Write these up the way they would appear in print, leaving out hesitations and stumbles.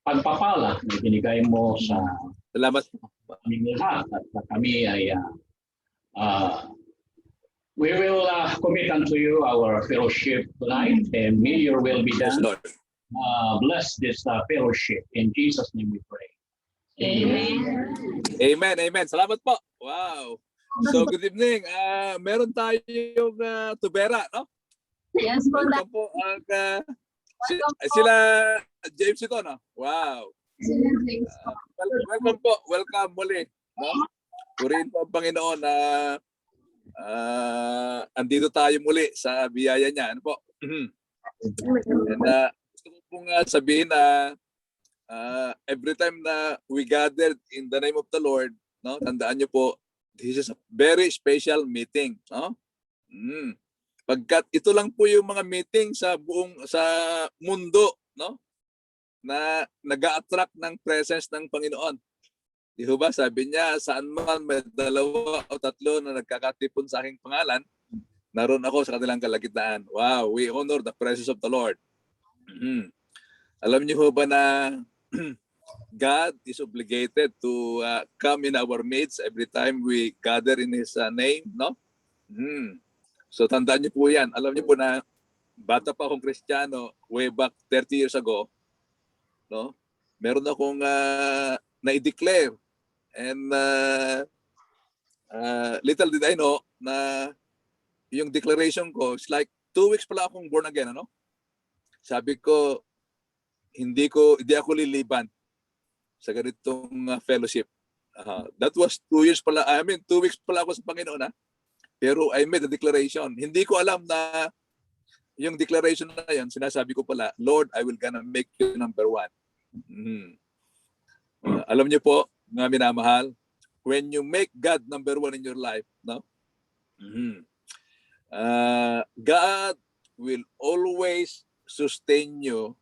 pagpapala na binigay mo sa Salamat. aming lahat at kami ay we will commit unto you our fellowship tonight and may your will be Yes, done. Lord. Bless this fellowship. In Jesus' name we pray. Amen. Amen, amen. Salamat po. Wow. So, good evening. Meron tayong tubera, no? Yes po, Welcome po ang sila James ito, no? Wow. Welcome po. Welcome muli. No? Purihin po ang Panginoon na andito tayo muli sa biyaya niya. Ano po? And gusto ko pong sabihin na every time na we gathered in the name of the Lord, no? Tandaan niyo po, this is a very special meeting, no? Pagkat ito lang po yung mga meeting sa mundo, no? Na nag-a-attract ng presence ng Panginoon. Di ba? Sabi niya, saan man may 2 o 3 na nagkakatipon sa aking pangalan, naroon ako sa kanilang kalagitnaan. Wow, we honor the presence of the Lord. Alam niyo ba na God is obligated to come in our midst every time we gather in His name, no? So tandaan niyo po yan. Alam niyo po na bata pa akong Kristiyano way back 30 years ago, no? Meron akong na-declare and little did I know na yung declaration ko, it's like 2 weeks pala akong born again, ano? Sabi ko, hindi ako liliban sa ganitong fellowship. That was 2 years pala, 2 weeks pala ako sa Panginoon, ha? Pero I made a declaration. Hindi ko alam na yung declaration na yan, sinasabi ko pala, Lord, I will gonna make you number 1. Alam niyo po, mga minamahal, when you make God number 1 in your life, no? God will always sustain you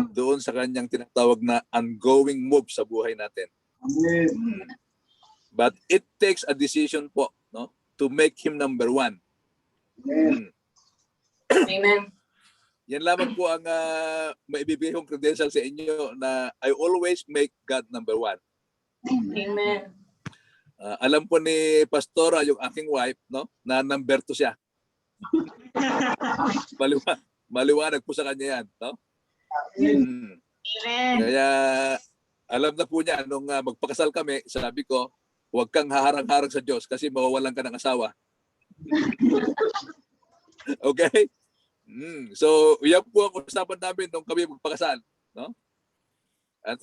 doon sa kanyang tinatawag na ongoing move sa buhay natin. But it takes a decision po, no, to make Him number 1. Amen. Yan lamang po ang maibibigay kong credential sa inyo na I always make God number 1. Amen. Alam po ni Pastora, yung aking wife, no, na number 2 siya. Maliwanag po sa kanya yan, no? Amen. Kaya alam na po niya nung magpakasal kami, sabi ko, huwag kang haharang-harang sa Diyos kasi mawawalan ka ng asawa. Okay? So, yan po ang usapan namin nung kami magpakasal, no? At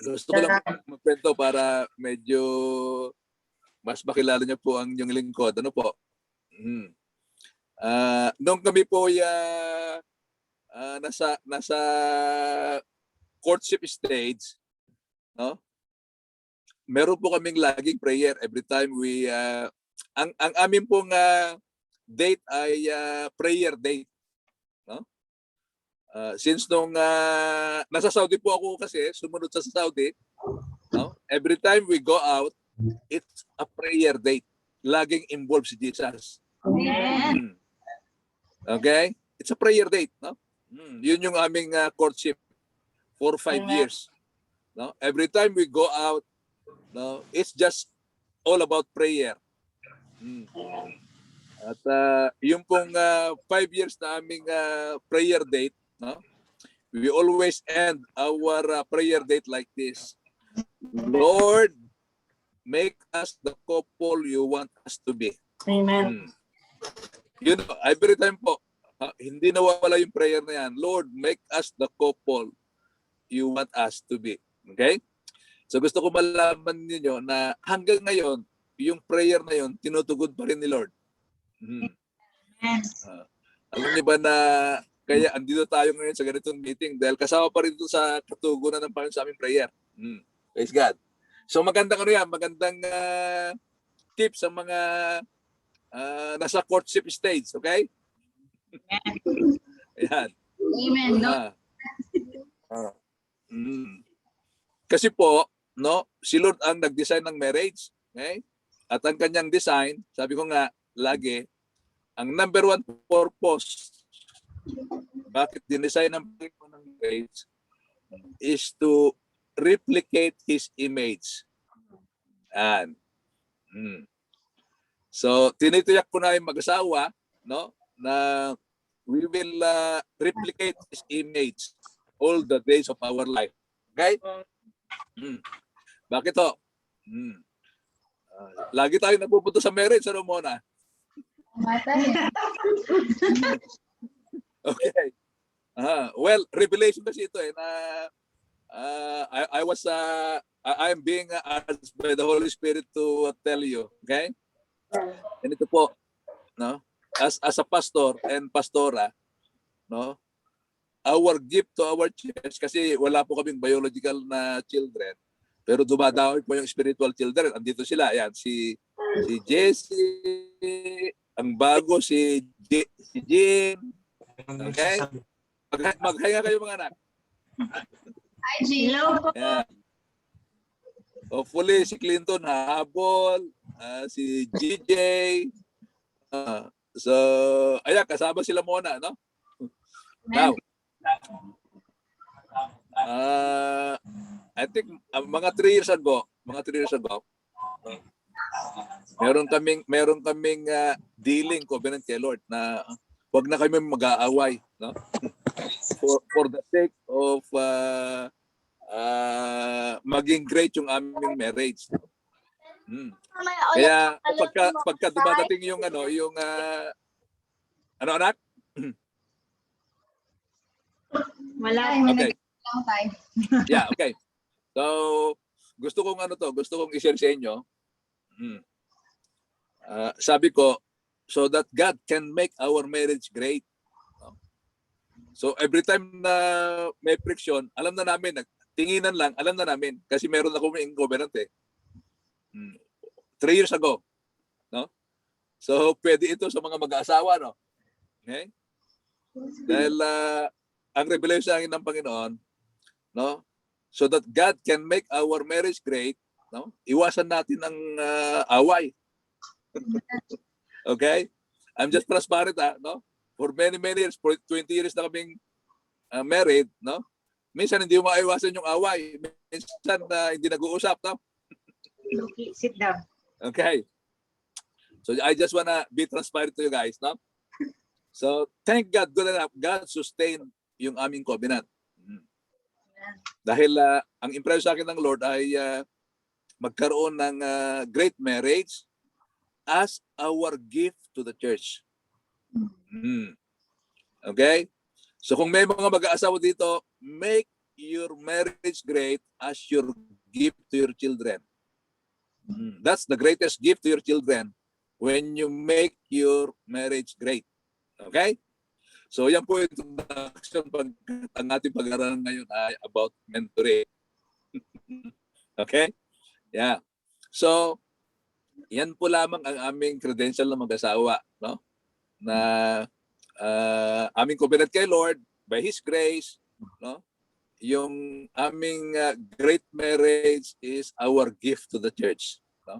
gusto ko lang magkwento para medyo mas makilala niyo po ang inyong lingkod. Ano po? Nung kami po nasa courtship stage, no? Meron po kaming laging prayer every time we ang amin pong date ay prayer date, no? Since nung nasa Saudi po ako kasi sumunod sa Saudi, no? Every time we go out, it's a prayer date. Laging involved si Jesus. Amen. Okay? It's a prayer date, no? Yun yung aming courtship for 5 years. No? Every time we go out, no, it's just all about prayer. At yung pong 5 years na aming prayer date, no? We always end our prayer date like this. Lord, make us the couple you want us to be. Amen. You know, every time po, hindi nawawala yung prayer na yan. Lord, make us the couple you want us to be. Okay? So gusto ko malaman niyo na hanggang ngayon, yung prayer na yun, tinutugon pa rin ni Lord. Alam niyo ba na kaya andito tayo ngayon sa ganitong meeting dahil kasama pa rin ito sa katugunan ng Panginoon sa aming prayer. Praise God. So magandang magandang tips sa mga nasa courtship stage, okay? Ayan. Amen. Kasi po, no, si Lord ang nag-design ng marriage, okay? At ang kanyang design, sabi ko nga lagi, ang number 1 purpose bakit dinesign ng Panginoon ng marriage, is to replicate His image. And so tinitiyak ko na yung mag-asawa, no, na we will replicate His image all the days of our life. Okay? Bakit to? Lagi tayo napupunta sa marriage, ano muna? Okay. Well, revelation kasi ito na I am being asked by the Holy Spirit to tell you, okay? And ito po, no? As a pastor and pastora, no? Our gift to our church, kasi wala po kaming biological na children, pero dumadawi po yung spiritual children. Andito sila, yan, si Jessie, ang bago si Jean. Okay? Maghinga kayo mga anak. Hi, Gino. Yeah. Hopefully si Clinton hahabol, si GJ. So, ayan, kasama sila muna, no? Now, I think mga 3 years ago, meron kaming dealing covenant kay Lord na wag na kami mag-aaway, no? For the sake of maging great yung aming marriage. Kaya pagka dumadating yung ano anak? Wala. Okay. Yeah, okay. So, gusto kong i-share sa inyo. Sabi ko, so that God can make our marriage great. So, every time na may friction, alam na namin, tinginan lang, alam na namin, kasi meron na kami covenant 3 years ago. No? So, pwede ito sa mga mag-aasawa, no? Okay? Dahil, ang revelation sa akin ng Panginoon, no? So that God can make our marriage great, no? Iwasan natin ang away. Okay? I'm just transparent, no? For many years, for 20 years na kaming married, no? Minsan hindi mo maiwasan yung away. Minsan hindi nag-uusap, no? Okay, sit down. Okay. So I just wanna be transparent to you guys, no? So thank God, good enough, God sustained yung aming covenant. Dahil ang impression sa akin ng Lord ay magkaroon ng great marriage as our gift to the church. Okay? So kung may mga mag-aasawa dito, make your marriage great as your gift to your children. That's the greatest gift to your children when you make your marriage great. Okay? So yan po yung introduction ang ating pag-aaral ngayon ay about mentoring. Okay? Yeah. So, yan po lamang ang aming credential ng mag-asawa, no? Na aming covenant kay Lord by His grace, no? Yung aming great marriage is our gift to the church, no?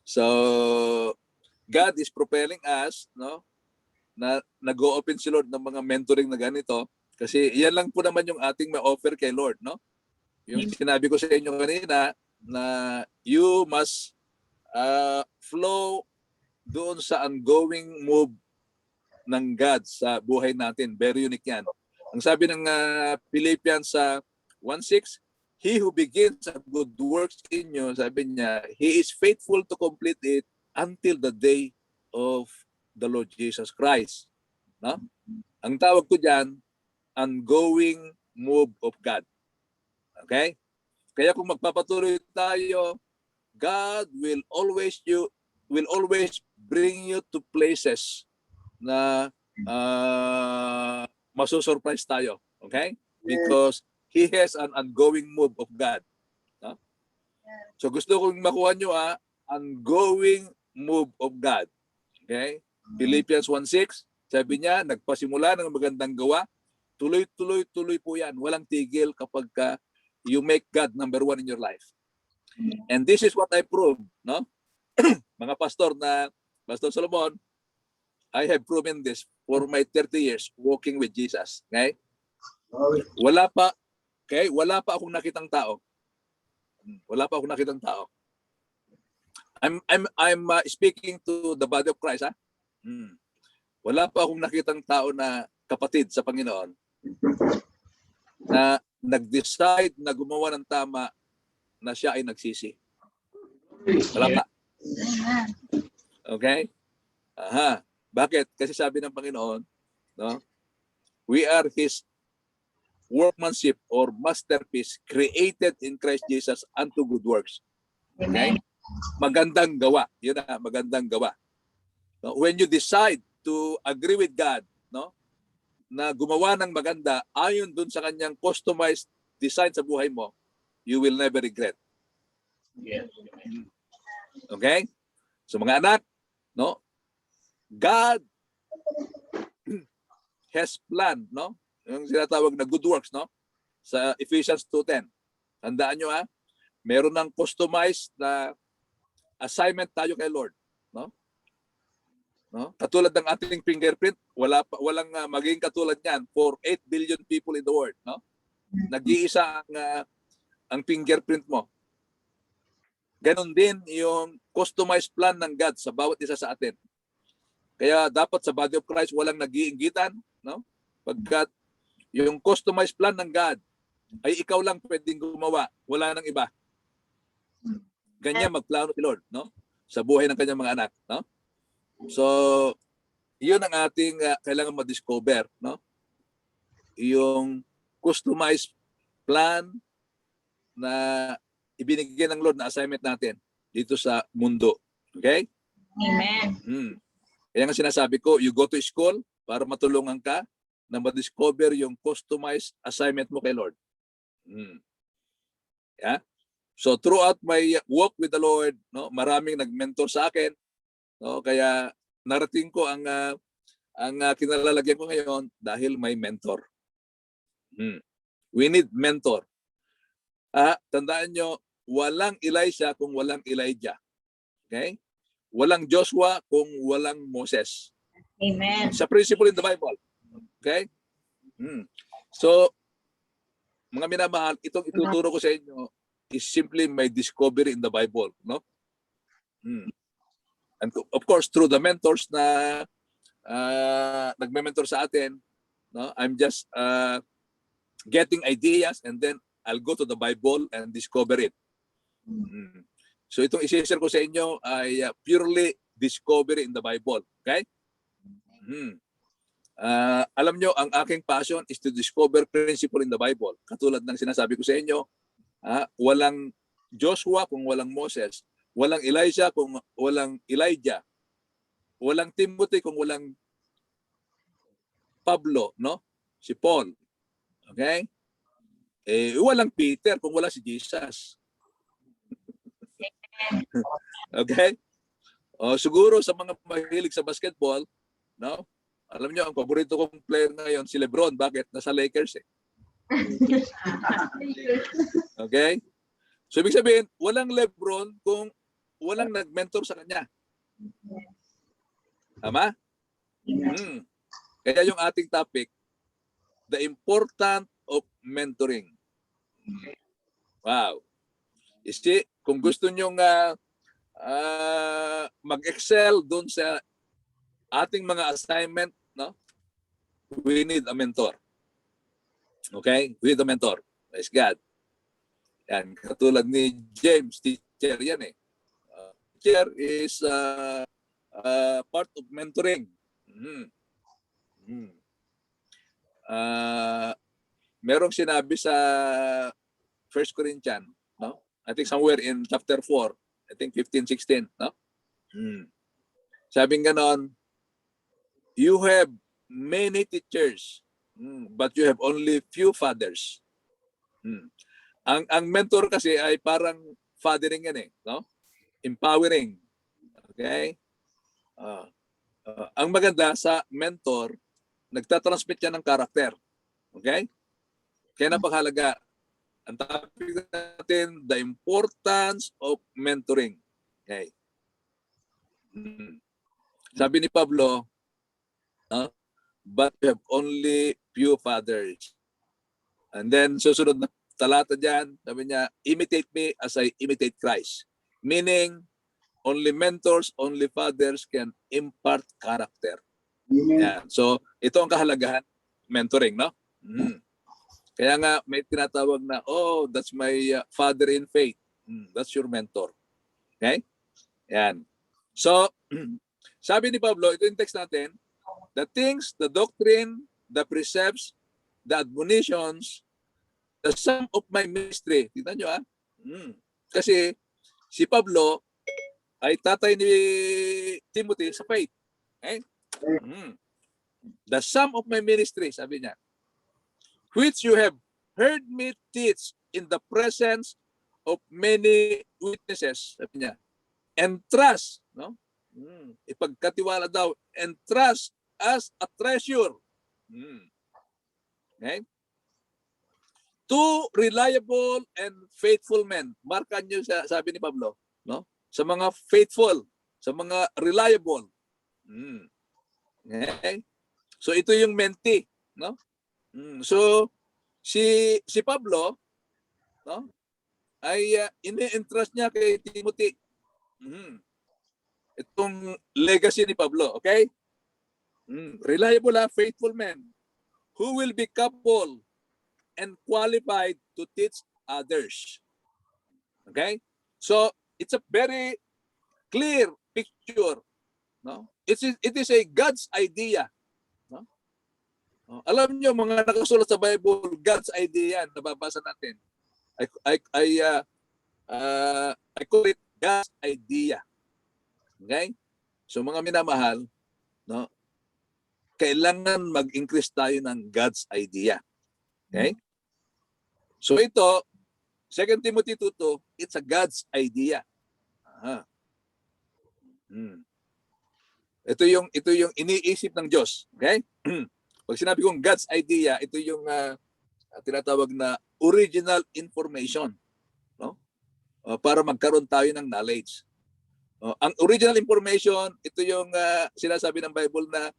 So, God is propelling us, no? Na nag-o-open si Lord ng mga mentoring na ganito kasi yan lang po naman yung ating ma-offer kay Lord, no? Yung sinabi ko sa inyo kanina na you must flow doon sa ongoing move ng God sa buhay natin. Very unique yan. Ang sabi ng Philippians 1:6, He who begins a good works in you, sabi niya, He is faithful to complete it until the day of the Lord Jesus Christ. No? Ang tawag ko diyan, ongoing move of God. Okay? Kaya kung magpapatuloy tayo, God will always bring you to places na masusurprise tayo. Okay? Because He has an ongoing move of God. No? So gusto kong makuha nyo ongoing move of God. Okay? Philippians 1:6, sabi niya, nagpasimula ng magandang gawa, tuloy-tuloy po yan. Walang tigil kapag you make God number 1 in your life. And this is what I prove, no? Mga pastor Pastor Solomon, I have proven this for my 30 years walking with Jesus. Okay? Wala pa Okay? Wala pa akong nakitang tao. Wala pa akong nakitang tao. I'm speaking to the body of Christ, ha? Wala pa akong nakitang tao na kapatid sa Panginoon na nag-decide na gumawa ng tama na siya ay nagsisi. Wala pa. Okay? Aha. Bakit? Kasi sabi ng Panginoon, no? We are His workmanship or masterpiece created in Christ Jesus unto good works. Okay? Magandang gawa. Yun na, magandang gawa. No? When you decide to agree with God, no, na gumawa ng maganda ayon dun sa kanyang customized design sa buhay mo, you will never regret. Yes. Okay? So mga anak, no, God has planned, no, yung sinatawag na good works, no, sa Ephesians 2:10. Tandaan nyo, ha, meron ng customized na assignment tayo kay Lord, no? No? Katulad ng ating fingerprint, walang magiging katulad niyan for 8 billion people in the world, no? Nag-iisa ang fingerprint mo. Ganon din yung customized plan ng God sa bawat isa sa atin. Kaya dapat sa body of Christ walang nag-iinggitan, no? Pagkat yung customized plan ng God ay ikaw lang pwedeng gumawa, wala nang iba. Ganyan magplano si Lord, no? Sa buhay ng kanyang mga anak, no? So, yun ang ating kailangan ma-discover, no? Yung customized plan na ibinigay ng Lord na assignment natin dito sa mundo. Okay? Amen. Kaya nga sinasabi ko, you go to school para matulungan ka na ma-discover yung customized assignment mo kay Lord. Yeah? So throughout my walk with the Lord, no, maraming nag-mentor sa akin. No, kaya narating ko ang kinalalagyan ko ngayon dahil may mentor. We need mentor. Tandaan nyo, walang Elisha kung walang Elijah. Okay? Walang Joshua kung walang Moses. Amen. Sa principle in the Bible. Okay? So, mga minamahal, itong ituturo ko sa inyo is simply my discovery in the Bible. No? And of course, through the mentors na nagme-mentor sa atin, no? I'm just getting ideas and then I'll go to the Bible and discover it. So itong i-share ko sa inyo ay purely discovery in the Bible. Okay? Alam nyo, ang aking passion is to discover principle in the Bible. Katulad ng sinasabi ko sa inyo, walang Joshua kung walang Moses. Walang Elijah kung walang Elijah. Walang Timothy kung walang Pablo, no? Si Paul. Okay? Walang Peter kung wala si Jesus. Okay? Siguro sa mga mahilig sa basketball, no? Alam niyo, ang paborito kong player ngayon si LeBron. Bakit? Nasa Lakers eh. Okay? So ibig sabihin, walang LeBron kung walang nag-mentor sa kanya. Tama? Kaya yung ating topic, the importance of mentoring. Wow. See, kung gusto nyo mag-excel dun sa ating mga assignment, no? We need a mentor. Okay? We need a mentor. Praise God. Yan, katulad ni James, teacher yan eh. Teacher is part of mentoring. Merong sinabi sa 1 Corinthians, no? I think somewhere in chapter 4, I think 15, 16, no? Sabing ganon, you have many teachers, but you have only few fathers. Ang mentor kasi ay parang fathering yan eh, no? Empowering. Okay? Ang maganda sa mentor, nagtatransmit yan ng karakter. Okay? Kaya napakahalaga. Ang topic natin, the importance of mentoring. Okay? Sabi ni Pablo, but we have only few fathers. And then susunod na talata dyan, sabi niya, imitate me as I imitate Christ. Meaning, only mentors, only fathers can impart character. Yan. So, ito ang kahalagahan, mentoring, no? Kaya nga, may tinatawag na, oh, that's my father in faith. That's your mentor. Okay? Yan. So, sabi ni Pablo, ito yung text natin, the things, the doctrine, the precepts, the admonitions, the sum of my ministry. Tignan nyo, ha? Kasi si Pablo ay tatay ni Timothy sa faith. Okay? The sum of my ministry, sabi niya, which you have heard me teach in the presence of many witnesses, sabi niya, and trust, no? Ipagkatiwala daw, and trust as a treasure. Okay? Two reliable and faithful men. Markan nyo, sabi ni Pablo, no? Sa mga faithful, sa mga reliable. Okay? So ito yung mentee, no? So si Pablo, no? Ay ini-entrust niya kay Timothy. Itong legacy ni Pablo, okay? Reliable, faithful men who will be coupled and qualified to teach others. Okay? So it's a very clear picture, no? It is a God's idea, no? Alam niyo, mga nakasulat sa Bible, God's idea yan, nababasa natin. I call it God's idea. Okay? So mga minamahal, no? Kailangan mag-increase tayo ng God's idea. Okay? So ito, 2 Timothy 2:2, it's a God's idea. Ito yung iniisip ng Diyos. Okay? Pag sinabi kong God's idea, ito yung tinatawag na original information, no? Para magkaroon tayo ng knowledge. Ang original information, ito yung sinasabi ng Bible na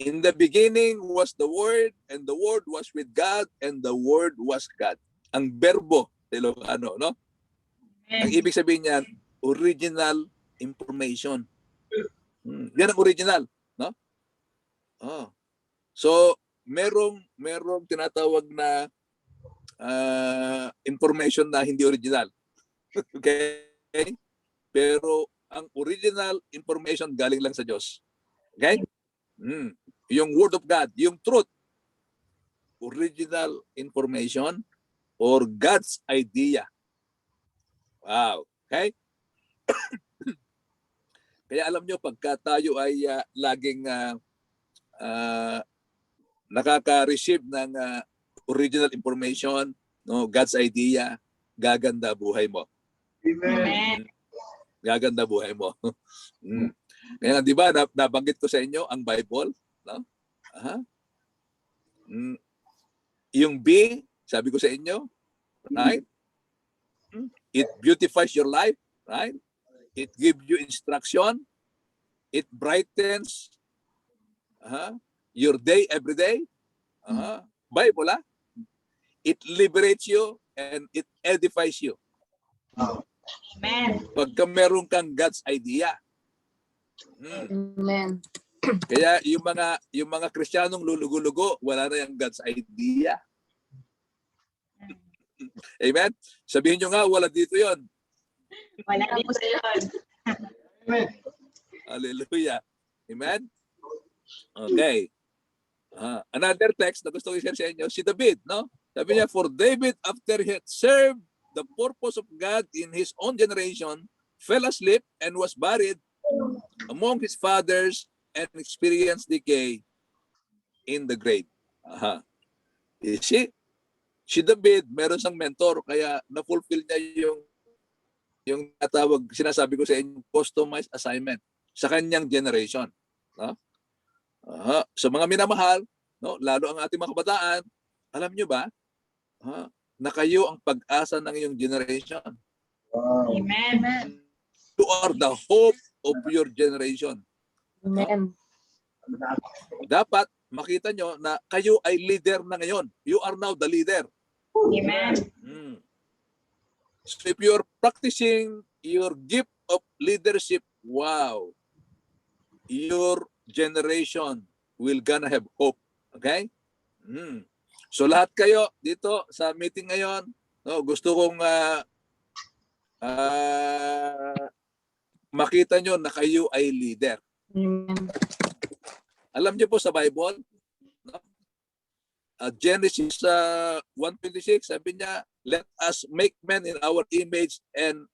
in the beginning was the Word, and the Word was with God, and the Word was God. Ang verbo, Ilocano, no? Ang ibig sabihin niyan, original information. Yan ang original, no? So, merong tinatawag na information na hindi original. Okay? Pero ang original information galing lang sa Diyos. Okay? Yung Word of God, yung truth, original information or God's idea. Wow. Okay? Kaya alam nyo, pagka tayo ay laging nakaka-receive ng original information, no, God's idea, gaganda buhay mo. Amen. Gaganda buhay mo. Kaya di ba, nabanggit ko sa inyo ang Bible, no? Yung B, sabi ko sa inyo, right? It beautifies your life, right? It gives you instruction. It brightens your day every day. Bible, it liberates you and it edifies you. Amen. Pagka meron kang God's idea. Amen. Kaya yung mga Kristiyanong lulugo-lugo, wala na yung God's idea. Amen? Sabihin nyo nga, wala dito yon. Wala dito yun. Hallelujah. Amen? Okay. Another text na gusto ko i-share sa inyo, si David, no? Sabi niya, for David, after he had served the purpose of God in his own generation, fell asleep and was buried among his fathers and experienced decay in the grave. You see, si David, meron siyang mentor, kaya na-fulfill niya yung natawag, sinasabi ko sa inyo, customized assignment sa kanyang generation. No? So mga minamahal, no, lalo ang ating mga kabataan, alam nyo ba, na kayo ang pag-asa ng iyong generation. Amen. You are the hope of your generation. Amen. Dapat makita nyo na kayo ay leader na ngayon. You are now the leader. Amen. So if you're practicing your gift of leadership, wow, your generation will gonna have hope. Okay? So lahat kayo dito sa meeting ngayon, no, gusto kong makita nyo na kayo ay leader. Alam niyo po sa Bible, no? Genesis 1:26, sabi niya, let us make man in our image and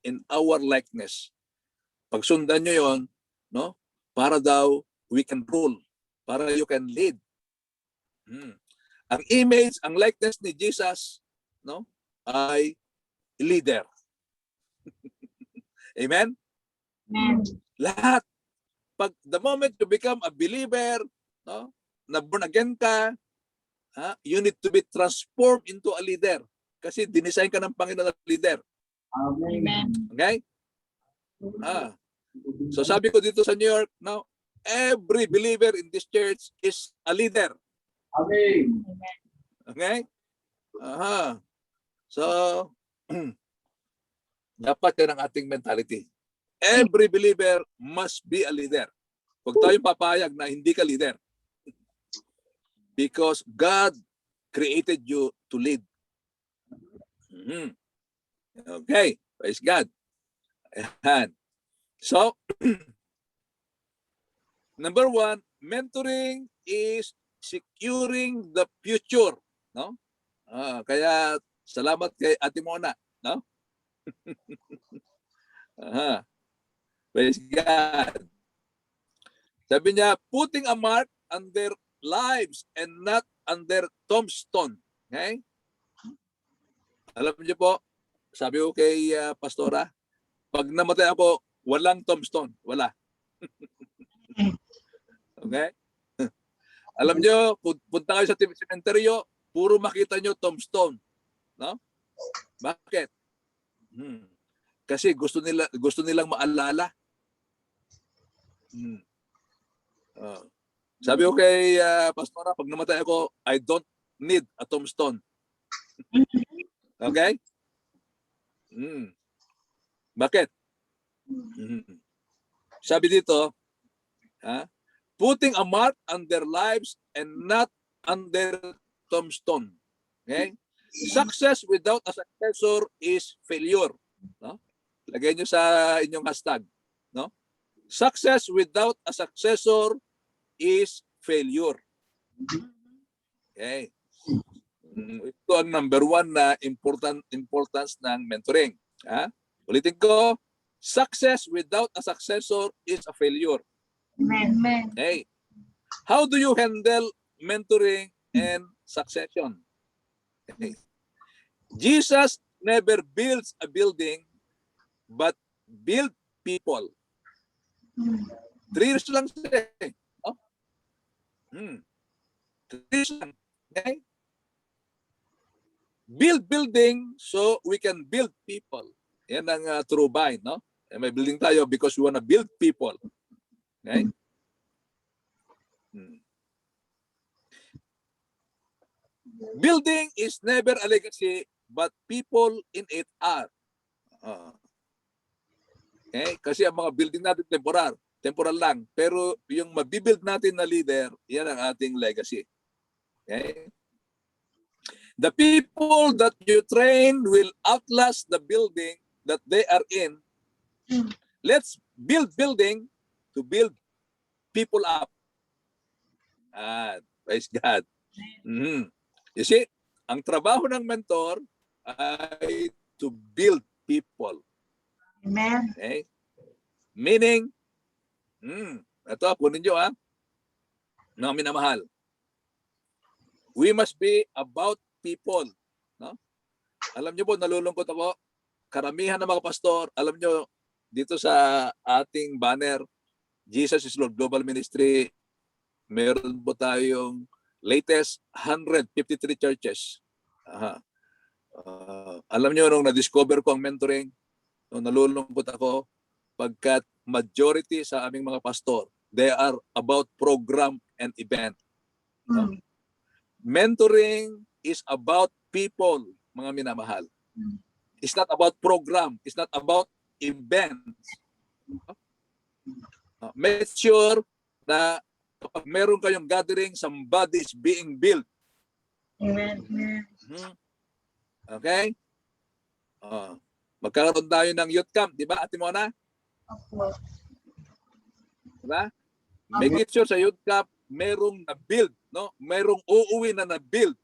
in our likeness. Pagsundan nyo yon, no? Para daw we can rule, para you can lead. Ang image, ang likeness ni Jesus, no, ay leader. Amen? Amen. Lahat. Pag the moment you become a believer, no, na born again ka, you need to be transformed into a leader. Kasi dinesign ka ng Panginoon na leader. Amen. Okay? So sabi ko dito sa New York, no, every believer in this church is a leader. Amen. Okay? So, dapat yan ang ating mentality. Every believer must be a leader. Huwag tayong papayag na hindi ka leader. Because God created you to lead. Okay. Praise God. Ayan. So, number 1, mentoring is securing the future. No? Kaya, salamat kay Ate Mona. No? Praise God. Sabi niya, putting a mark on their lives and not on their tombstone. Okay? Alam niyo po, sabi ko kay Pastora, pag namatay ako, walang tombstone. Wala. Okay? Alam niyo, punta kayo sa cementerio, puro makita niyo tombstone. No? Bakit? Kasi gusto nilang maalala. Sabi ko kay Pastora, pag namatay ako, I don't need a tombstone. Okay? Bakit? Sabi dito, putting a mark on their lives and not on their tombstone. Okay? Success without a successor is failure. No? Lagay nyo sa inyong hashtag. No? Success without a successor is failure. Okay. Ito ang number 1 na importance ng mentoring. Ulitin ko, success without a successor is a failure. Amen. Okay. How do you handle mentoring and succession? Okay. Jesus never builds a building but build people. 3 years lang siya. No? 3 years lang. Okay? Build building so we can build people. Yan ang true bind, no? May building tayo because we want to build people. Okay? Building is never a legacy, but people in it are. Okay? Kasi ang mga building natin temporal lang. Pero yung mabibuild natin na leader, yan ang ating legacy. Okay? The people that you train will outlast the building that they are in. Let's build building to build people up. Praise God. You see, ang trabaho ng mentor ay to build people. Amen. Okay? Meaning, ito, kunin nyo mga minamahal. We must be about people. No? Alam nyo po, nalulungkot ako. Karamihan ng mga pastor, alam nyo, dito sa ating banner, Jesus is Lord Global Ministry, meron po tayong latest 153 churches. Alam nyo, nung na-discover ko ang mentoring, nung nalulungkot ako, pagkat majority sa aming mga pastor, they are about program and event. Mentoring is about people, mga minamahal. It's not about program. It's not about events. Make sure na kapag meron kayong gathering, somebody is being built. Amen. Okay? Magkakaroon tayo ng youth camp, di ba, Ate Mona? Opo. Di ba? Make it sure sa youth camp, merong na-build, no? Merong uuwi na na-build.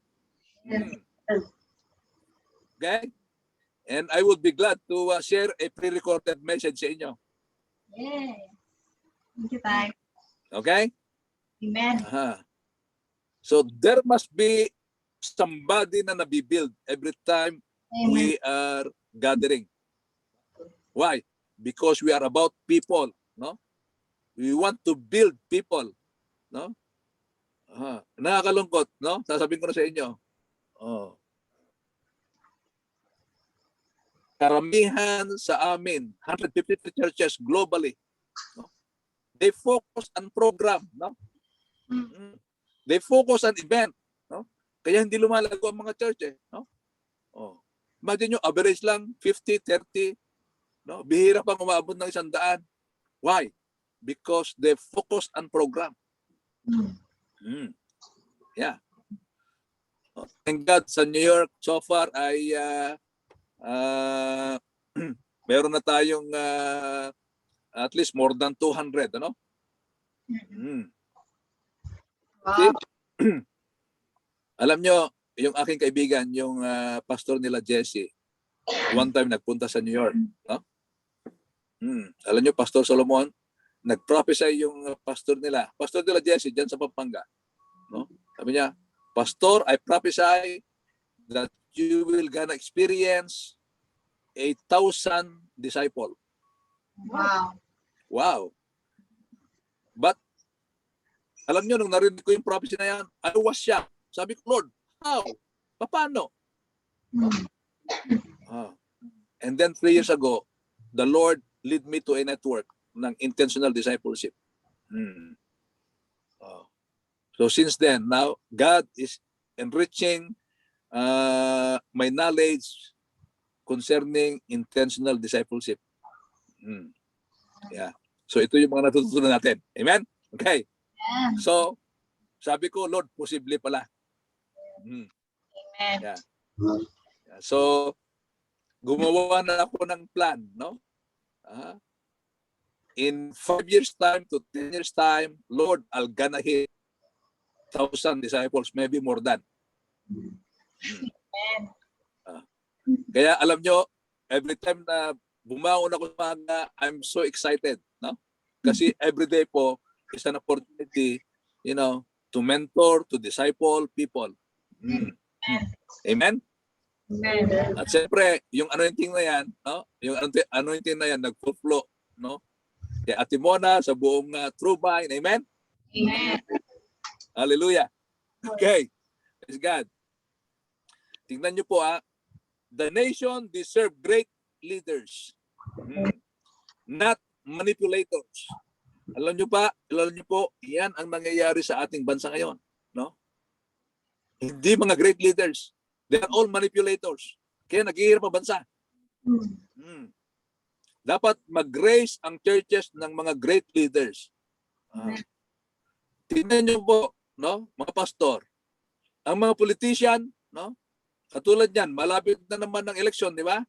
Okay? And I would be glad to share a pre-recorded message sa inyo. Yay. Thank you, Tay. Okay? Amen. So there must be somebody na nabibuild every time Amen. we are gathering. Why? Because we are about people, no? We want to build people, no? Nakakalungkot, no? Sasabihin ko na sa inyo. Karamihan sa amin, 153 churches globally, no? They focus on program, no? They focus on event, no? Kaya hindi lumalago ang mga church, no? Imagine nyo, average lang 50, 30, no? Bihira pang umabot ng 100. Why? Because they focus on program. Yeah. Thank God sa New York so far ay meron na tayong at least more than 200, ano? Wow. Alam nyo, yung aking kaibigan, yung pastor nila Jesse, one time nagpunta sa New York, no? Alam nyo, Pastor Solomon, nag-prophesy yung pastor nila Jesse dyan sa Pampanga, no? Sabi niya, Pastor, I prophesy that you will gonna experience 1,000 disciple. Wow. Wow. But, alam nyo, nung narinig ko yung prophecy na yan, I was shocked. Sabi ko, Lord, how? Paano? And then 3 years ago, the Lord lead me to a network ng intentional discipleship. So since then, now, God is enriching my knowledge concerning intentional discipleship. Yeah. So ito yung mga natutunan natin. Amen? Okay. So, sabi ko, Lord, posible pala. Amen. Yeah. So, gumawa na ako ng plan, no? In 5 years time to 10 years time, Lord, I'll gonna hit 1,000 disciples, maybe more than. Kaya alam nyo, every time na bumangon ako sa mga, I'm so excited, no? Kasi every day po is an opportunity, you know, to mentor, to disciple people. Amen? Amen. At siyempre, yung anointing na yan, no? Yung anointing na yan, nagpo-flow, no? Kaya Ate Mona, sa buong True Vine, amen? Amen. Hallelujah. Okay. Praise God. Tingnan nyo po, the nation deserve great leaders, not manipulators. Alam nyo po, yan ang nangyayari sa ating bansa ngayon, no? Hindi mga great leaders. They are all manipulators. Kaya naghihirap ang bansa. Dapat mag-raise ang churches ng mga great leaders. Tingnan nyo po, no, mga pastor, ang mga politician, no, katulad yan, malapit na naman ng eleksyon, di ba?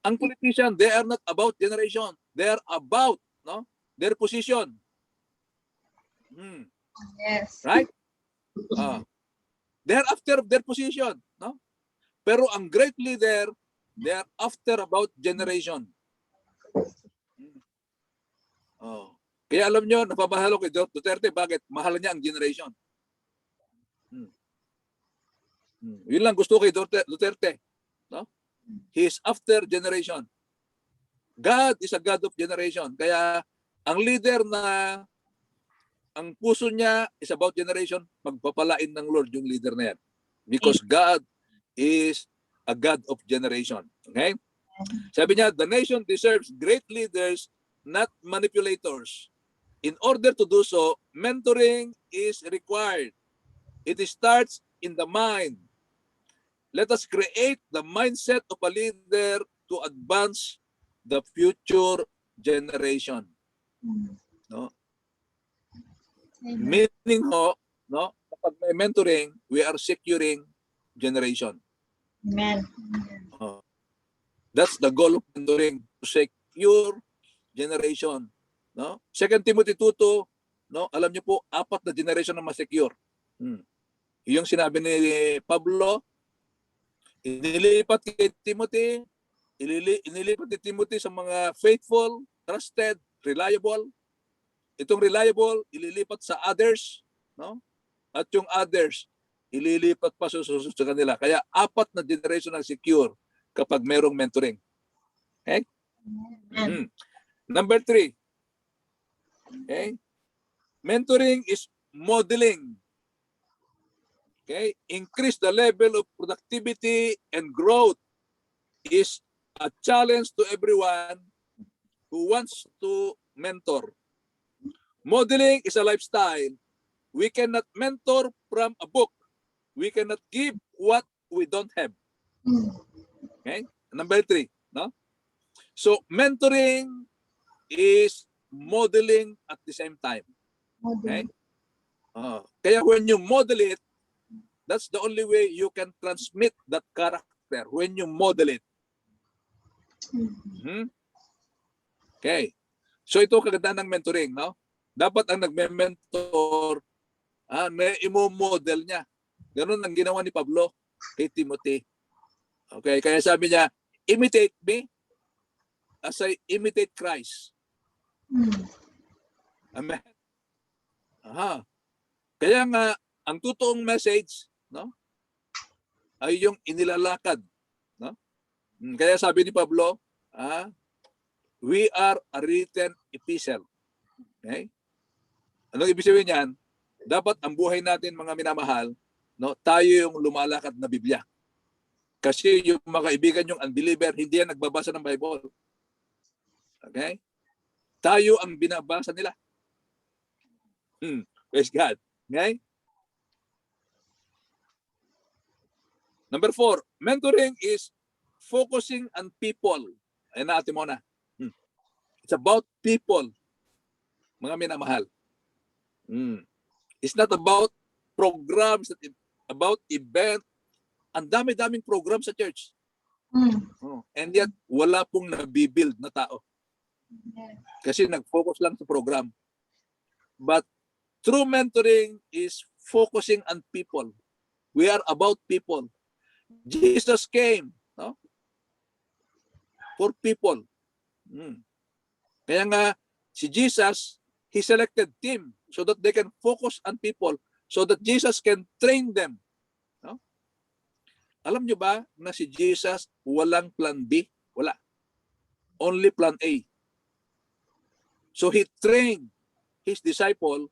Ang politician, they are not about generation. They are about, no, their position. Yes. Right? They are after their position, no? Pero ang great leader, they are after about generation. Kaya alam nyo, napapahalo kay Duterte, bakit? Mahal niya ang generation. Yun lang gusto kay Duterte. No? He is after generation. God is a God of generation. Kaya ang leader na ang puso niya is about generation, magpapalain ng Lord yung leader na yan. Because God is a God of generation. Okay? Sabi niya, the nation deserves great leaders, not manipulators. In order to do so, mentoring is required. It starts in the mind. let us create the mindset of a leader to advance the future generation. No? Amen. Meaning ho, no, kapag may mentoring, we are securing generation. Amen. Oh. That's the goal of mentoring, to secure generation. No? 2 Timothy 2:2, no, alam niyo po, 4 na generation na ma-secure. Yung sinabi ni Pablo, inilipat kay Timothy, inilipat ni Timothy sa mga faithful, trusted, reliable. Itong reliable, ililipat sa others, no? At yung others, ililipat pa sa kanila. Kaya 4 na generation ang secure kapag merong mentoring. Okay? Number 3. Okay? Mentoring is modeling. Okay? Increase the level of productivity and growth is a challenge to everyone who wants to mentor. Modeling is a lifestyle. We cannot mentor from a book. We cannot give what we don't have. Okay? Number 3, no? So mentoring is modeling at the same time. Okay? Kaya when you model it, that's the only way you can transmit that character, when you model it. Okay. So ito kagandahan ng mentoring, no? Dapat ang nagme-mentor, may imo-model niya. Ganun ang ginawa ni Pablo kay Timothy. Okay, kaya sabi niya, imitate me as I imitate Christ. Amen. Kaya nga, ang totoong message, no, ay yung inilalakad. No? Kaya sabi ni Pablo, we are a written epistle. Okay? Anong ibig sabihin niyan? Dapat ang buhay natin, mga minamahal, no, tayo yung lumalakad na Biblia. Kasi yung mga kaibigan yung unbeliever, hindi yan nagbabasa ng Bible. Okay? Tayo ang binabasa nila. Praise God. Okay? Number 4, mentoring is focusing on people. Ayan natin muna. It's about people. Mga minamahal. It's not about programs, it's about event. Ang dami-daming program sa church. And yet, wala pong nabibuild na tao. Kasi nag-focus lang sa program. But true mentoring is focusing on people. We are about people. Jesus came, no, for people. Kaya nga, si Jesus, He selected team so that they can focus on people, so that Jesus can train them. No? Alam nyo ba na si Jesus walang plan B? Wala. Only plan A. So He trained His disciple.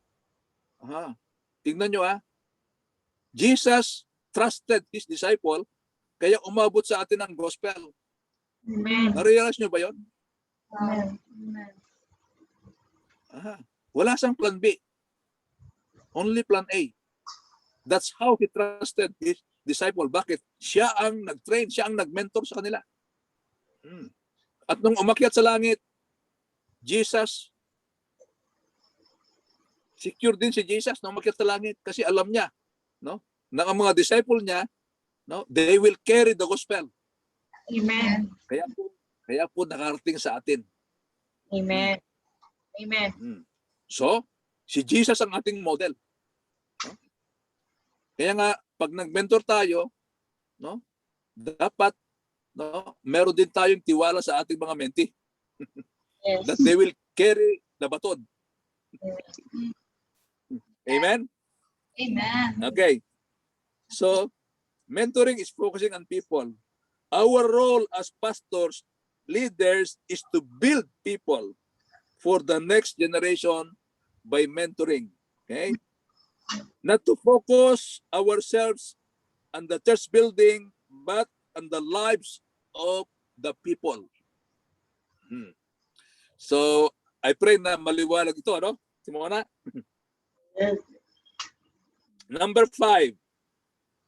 Tingnan nyo Jesus trusted His disciple, kaya umabot sa atin ang gospel. Amen. Na-realize nyo ba yun? Amen. Wala siyang plan B. Only plan A. That's how He trusted His disciple. Bakit? Siya ang nag-train, siya ang nag-mentor sa kanila. At nung umakyat sa langit, Jesus, secure din si Jesus nung umakyat sa langit kasi alam niya, no, na ang mga disciple niya, no, they will carry the gospel. Amen. Kaya po nakarating sa atin. Amen. Amen. So, si Jesus ang ating model. No? Kaya nga, pag nag-mentor tayo, no, dapat, no, meron din tayong tiwala sa ating mga mentee. Yes. That they will carry the baton. Amen? Amen. Okay. So, mentoring is focusing on people. Our role as pastors, leaders, is to build people for the next generation by mentoring. Okay? Not to focus ourselves on the church building, but on the lives of the people. So, I pray na maliwanag ito, ano? Simona? Number 5,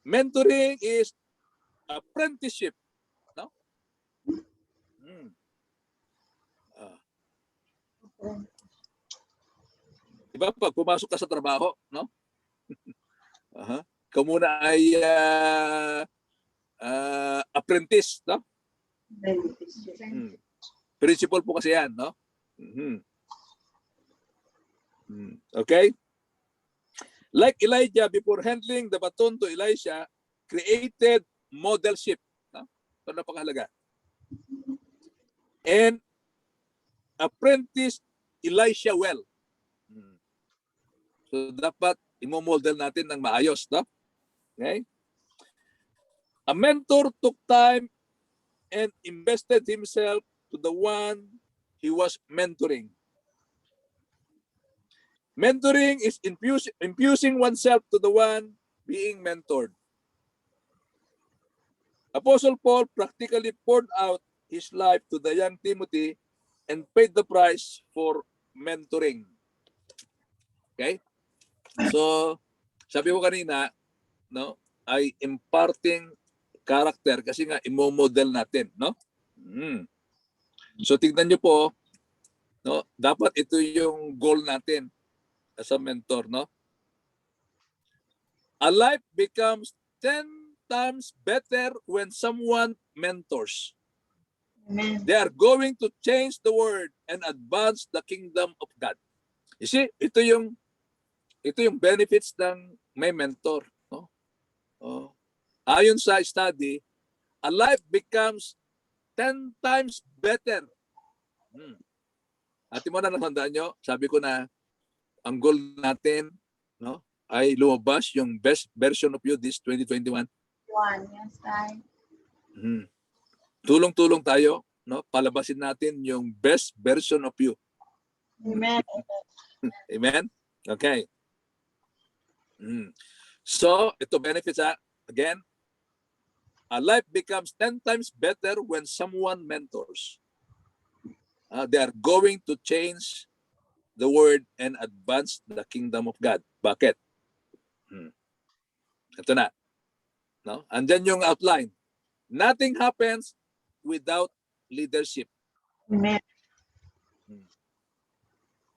mentoring is apprenticeship, no? Ah, Diba pag pumasok ka sa trabaho, no? Ikaw muna ay apprentice, no? Principal po kasi yan, no? Okay? Like Elijah, before handing the baton to Elisha, created modelship. No? Ito napakahalaga. And apprentice Elisha well. So dapat imo-model natin ng maayos, no? Okay? A mentor took time and invested himself to the one he was mentoring. Mentoring is infusing oneself to the one being mentored. Apostle Paul practically poured out his life to the young Timothy and paid the price for mentoring. Okay? So, sabi ko kanina, no, ay imparting character kasi nga imo-model natin, no? So tignan niyo po, no, dapat ito yung goal natin as a mentor, no? A life becomes 10 times better when someone mentors. Amen. They are going to change the world and advance the kingdom of God. You see, ito yung benefits ng may mentor, no? Ayon sa study, a life becomes 10 times better. At mo na natandaan nyo, sabi ko na ang goal natin, no, ay lumabas yung best version of you this 2021. Yes, Tay. Tulong-tulong tayo, no, palabasin natin yung best version of you. Amen. Amen? Okay. So, ito benefits again. A life becomes 10 times better when someone mentors. They are going to change the world and advance the kingdom of God. Bakit? Ito na. No? Andyan yung outline. Nothing happens without leadership. Amen.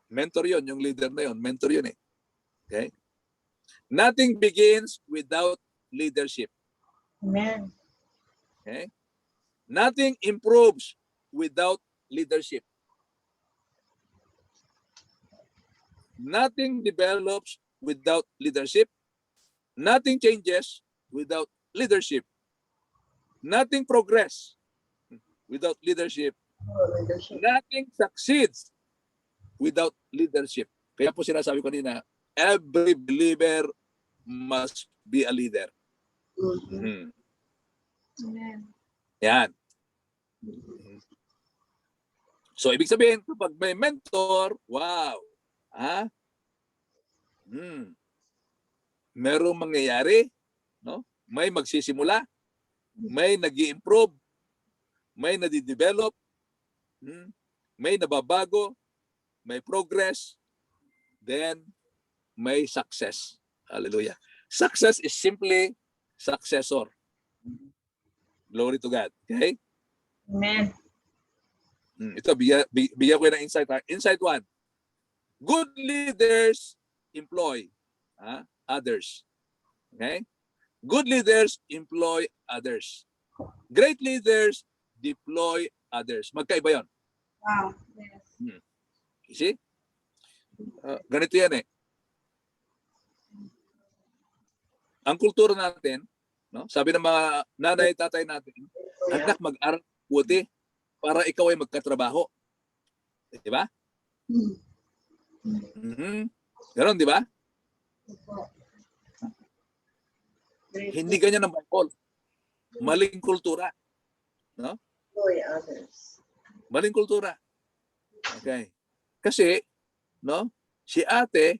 Mentor yun, yung leader na yun. Mentor yun eh. Okay? Nothing begins without leadership. Amen. Okay? Nothing improves without leadership. Nothing develops without leadership. Nothing changes without leadership. Nothing progresses without leadership. Nothing succeeds without leadership. Kaya po sinasabi ko kanina, every believer must be a leader. Amen. Yan. So, ibig sabihin, kapag may mentor, wow, merong mangyayari, no? May magsisimula, may nag-i-improve, may nadidevelop, may nababago, may progress, then may success. Hallelujah. Success is simply successor. Glory to God. Okay? Amen. Ito, bigyan ko ng insight. Insight 1. Good leaders employ others. Okay? Good leaders employ others. Great leaders deploy others. Magkaiba yun. Wow. Yes. You see? Ganito yan eh. Ang kultura natin, no? Sabi ng mga nanay, tatay natin, anak, mag-aral buti para ikaw ay magkatrabaho. Di ba? Ganon, di ba? Hindi ganyan ang Bible. Maling kultura. No? Maling kultura. Okay. Kasi, no, si ate,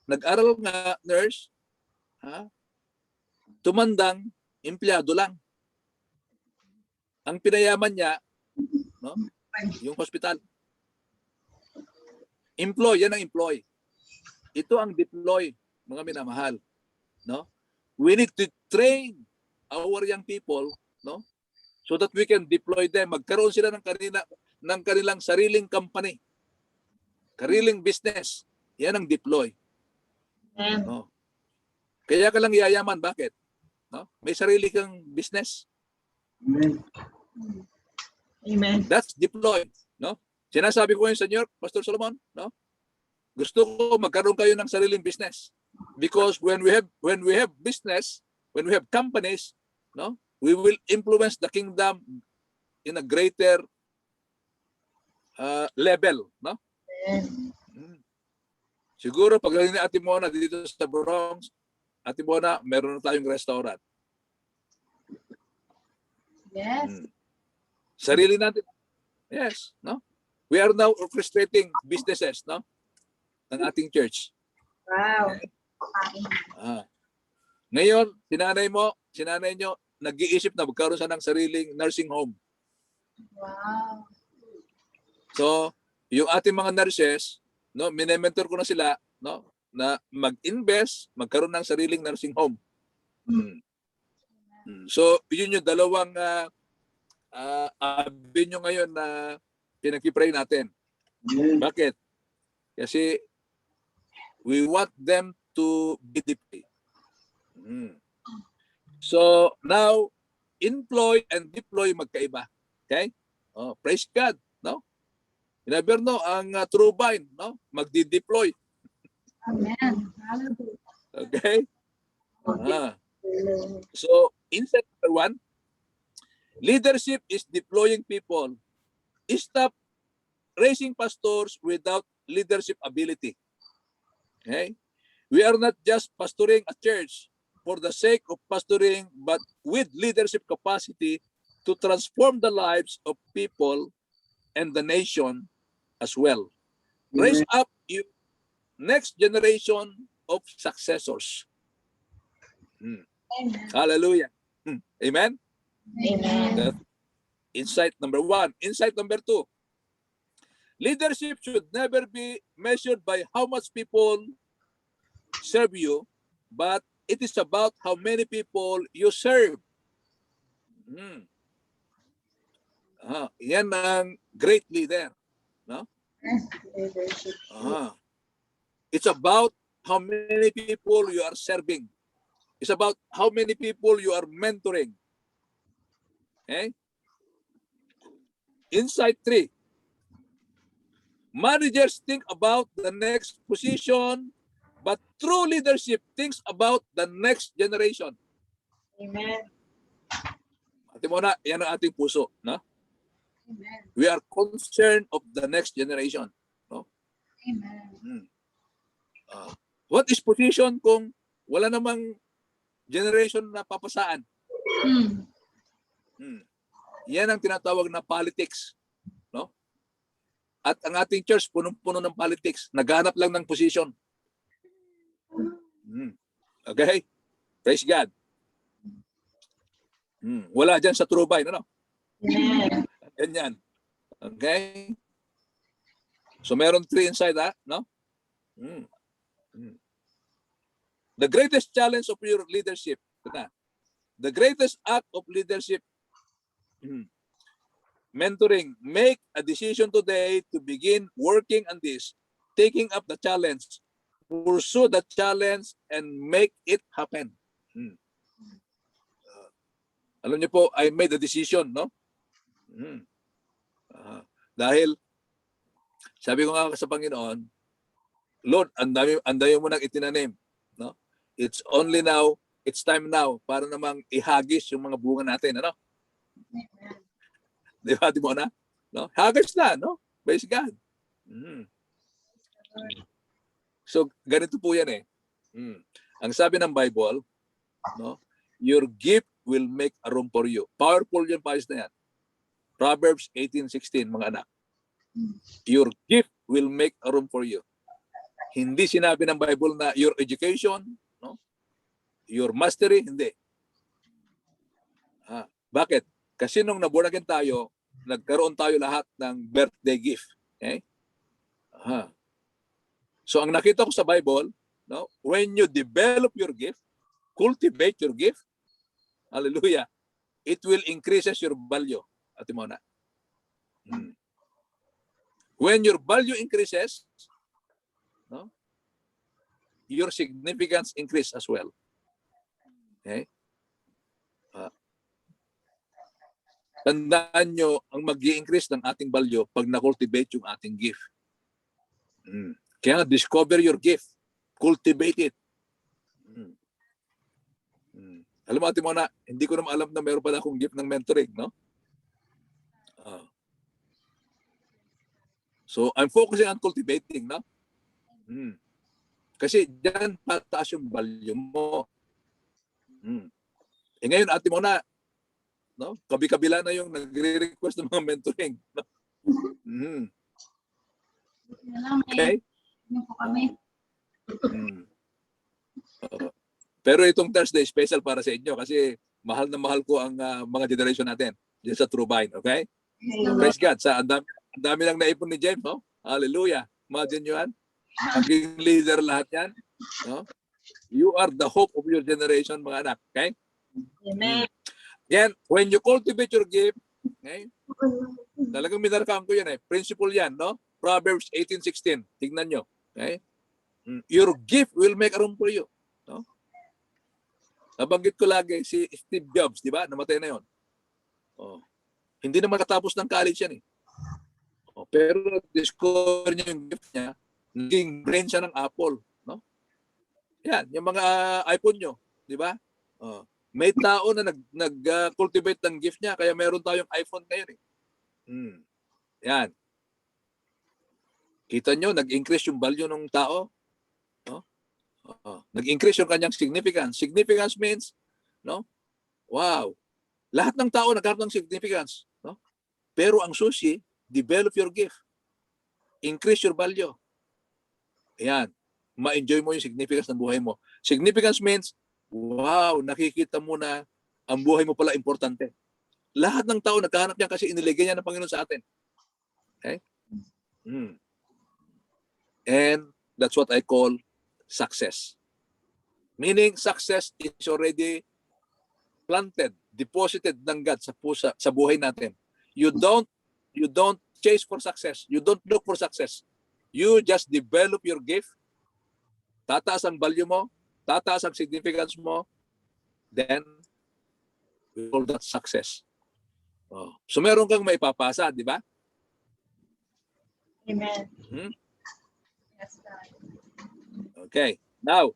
nag-aral nga, nurse, tumandang, empleyado lang. Ang pinayaman niya, no, yung hospital. Employ, yan ang employ. Ito ang deploy, mga minamahal. No? We need to train our young people, no? So that we can deploy them. Magkaroon sila ng kanilang sariling company, sariling business. Yan ang deploy. Amen. No? Kaya ka lang yayaman. Bakit? No? May sarili kang business. Amen. That's deploy. No? Sinasabi ko ngayon sa New York, Pastor Solomon, no? Gusto ko magkaroon kayo ng sariling business. Because when we have business, when we have companies, no? We will influence the kingdom in a greater level, no? Siguro pag ni Ate Mona dito sa Bronx, Ate Mona, meron na tayong restaurant. Yes. Sarili natin. Yes, no? We are now orchestrating businesses, no? Ng ating church. Wow. Ngayon, sinanay nyo, nag-iisip na magkaroon siya ng sariling nursing home. Wow. So, yung ating mga nurses, no, minementor ko na sila, no, na mag-invest, magkaroon ng sariling nursing home. So, yun yung dalawang avenue ngayon na pinag-pray natin. Bakit? Kasi we want them to be deployed. So, now, employ and deploy magkaiba. Okay? Oh, praise God, no? You never know, ang true vine, no? Magdi-deploy. Amen. Hallelujah. Okay? So, insight number 1, leadership is deploying people. Stop raising pastors without leadership ability. Okay? We are not just pastoring a church for the sake of pastoring, but with leadership capacity to transform the lives of people and the nation as well. Raise up your next generation of successors. Amen. Hallelujah. Amen? Amen. That insight number 1. Insight number 2. Leadership should never be measured by how much people serve you, but it is about how many people you serve. Yan ang great leader. No? Leadership. It's about how many people you are serving. It's about how many people you are mentoring. Okay? Insight 3. Managers think about the next position, but true leadership thinks about the next generation. Amen. Ate Mona, yan ang ating puso. No? Amen. We are concerned of the next generation. No? Amen. What is position kung wala namang generation na papasaan? Yan ang tinatawag na politics. No? At ang ating church, punong-puno ng politics. Naghanap lang ng position. Okay? Praise God. Wala dyan sa true vine, ano? Amen. Ganyan. Okay? So meron 3 inside, ha? No? The greatest challenge of your leadership, the greatest act of leadership, mentoring, make a decision today to begin working on this, taking up the challenge, pursue the challenge, and make it happen. Alam niyo po, I made a decision, no? Dahil, sabi ko nga sa Panginoon, Lord, ang dami mo nang itinanim, no? It's only now, it's time now, para namang ihagis yung mga bunga natin, ano? Di ba, di mo na? No? Hagis na, no? Praise God. So, ganito po yan eh. Ang sabi ng Bible, no? Your gift will make a room for you. Powerful yung paris na yan. Proverbs 18:16, mga anak. Your gift will make a room for you. Hindi sinabi ng Bible na your education, no? Your mastery, hindi. Bakit? Kasi nung naborn again tayo, nagkaroon tayo lahat ng birthday gift. Okay? So ang nakita ko sa Bible, no, when you develop your gift, cultivate your gift, Hallelujah. It will increases your value. Ate Mona. When your value increases, no, your significance increase as well. Okay? Tandaan nyo, ang mag-i-increase ng ating value pag na-cultivate yung ating gift. Kaya nga, discover your gift. Cultivate it. Alam mo, Ate Mona, hindi ko naman alam na meron pala akong gift ng mentoring, no? So, I'm focusing on cultivating, no? Kasi diyan pataas yung value mo. Eh ngayon, Ate Mona, no? Kabi-kabila na yung nagre-request ng mga mentoring. No? Okay? Ano po kami? Pero itong Thursday, special para sa inyo kasi mahal na mahal ko ang mga generation natin dyan sa True Vine. Okay? Praise God. Ang dami lang naipon ni James. No? Hallelujah. Imagine nyo yan. Maging leader lahat yan. No? You are the hope of your generation, mga anak. Okay? Amen. Again, when you cultivate your gift, okay? Talagang minarkaan ko yan eh. Principle yan, no? Proverbs 18:16. Tingnan nyo. Okay? Your gift will make room for you. No? Nabanggit ko lagi si Steve Jobs, di ba? Namatay na yon. Hindi na makatapos ng college yan eh. Pero discover niya yung gift niya, naging brain siya ng Apple. No? Yan, yung mga iPhone nyo, di ba? May tao na nag-cultivate ng gift niya, kaya meron tayong iPhone ngayon eh. Yan. Kita nyo, nag-increase yung value ng tao. No? Nag-increase yung kanyang significance. Significance means, no? Wow. Lahat ng tao nagkaroon ng significance. No? Pero ang susi, develop your gift. Increase your value. Ayan. Ma-enjoy mo yung significance ng buhay mo. Significance means, wow, nakikita mo na ang buhay mo pala importante. Lahat ng tao nagkahanap niya kasi iniligay niya ng Panginoon sa atin. Okay? And that's what I call success. Meaning, success is already planted, deposited ng God sa pusa, sa buhay natin. You don't chase for success. You don't look for success. You just develop your gift. Tataas ang value mo, tataas ang significance mo, then we call that success. So meron kang maipapasa, di ba? Amen. Yes, God. Okay. Now,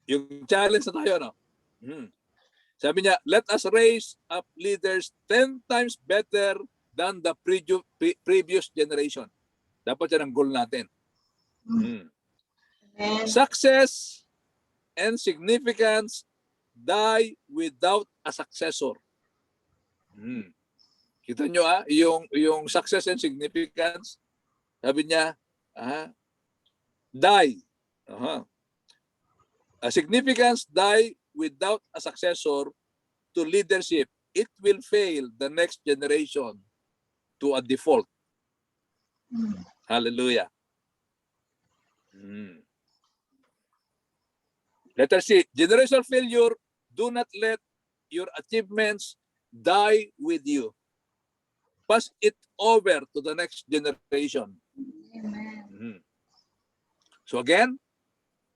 yung challenge na tayo, no? Sabi niya, let us raise up leaders 10 times better than the previous generation. Dapat yan ang goal natin. Amen. Success and significance die without a successor. Kita nyo yung success and significance, sabi niya, die. A significance die without a successor to leadership. It will fail the next generation to a default. Hallelujah. Letter C, generational failure, do not let your achievements die with you. Pass it over to the next generation. Amen. So again,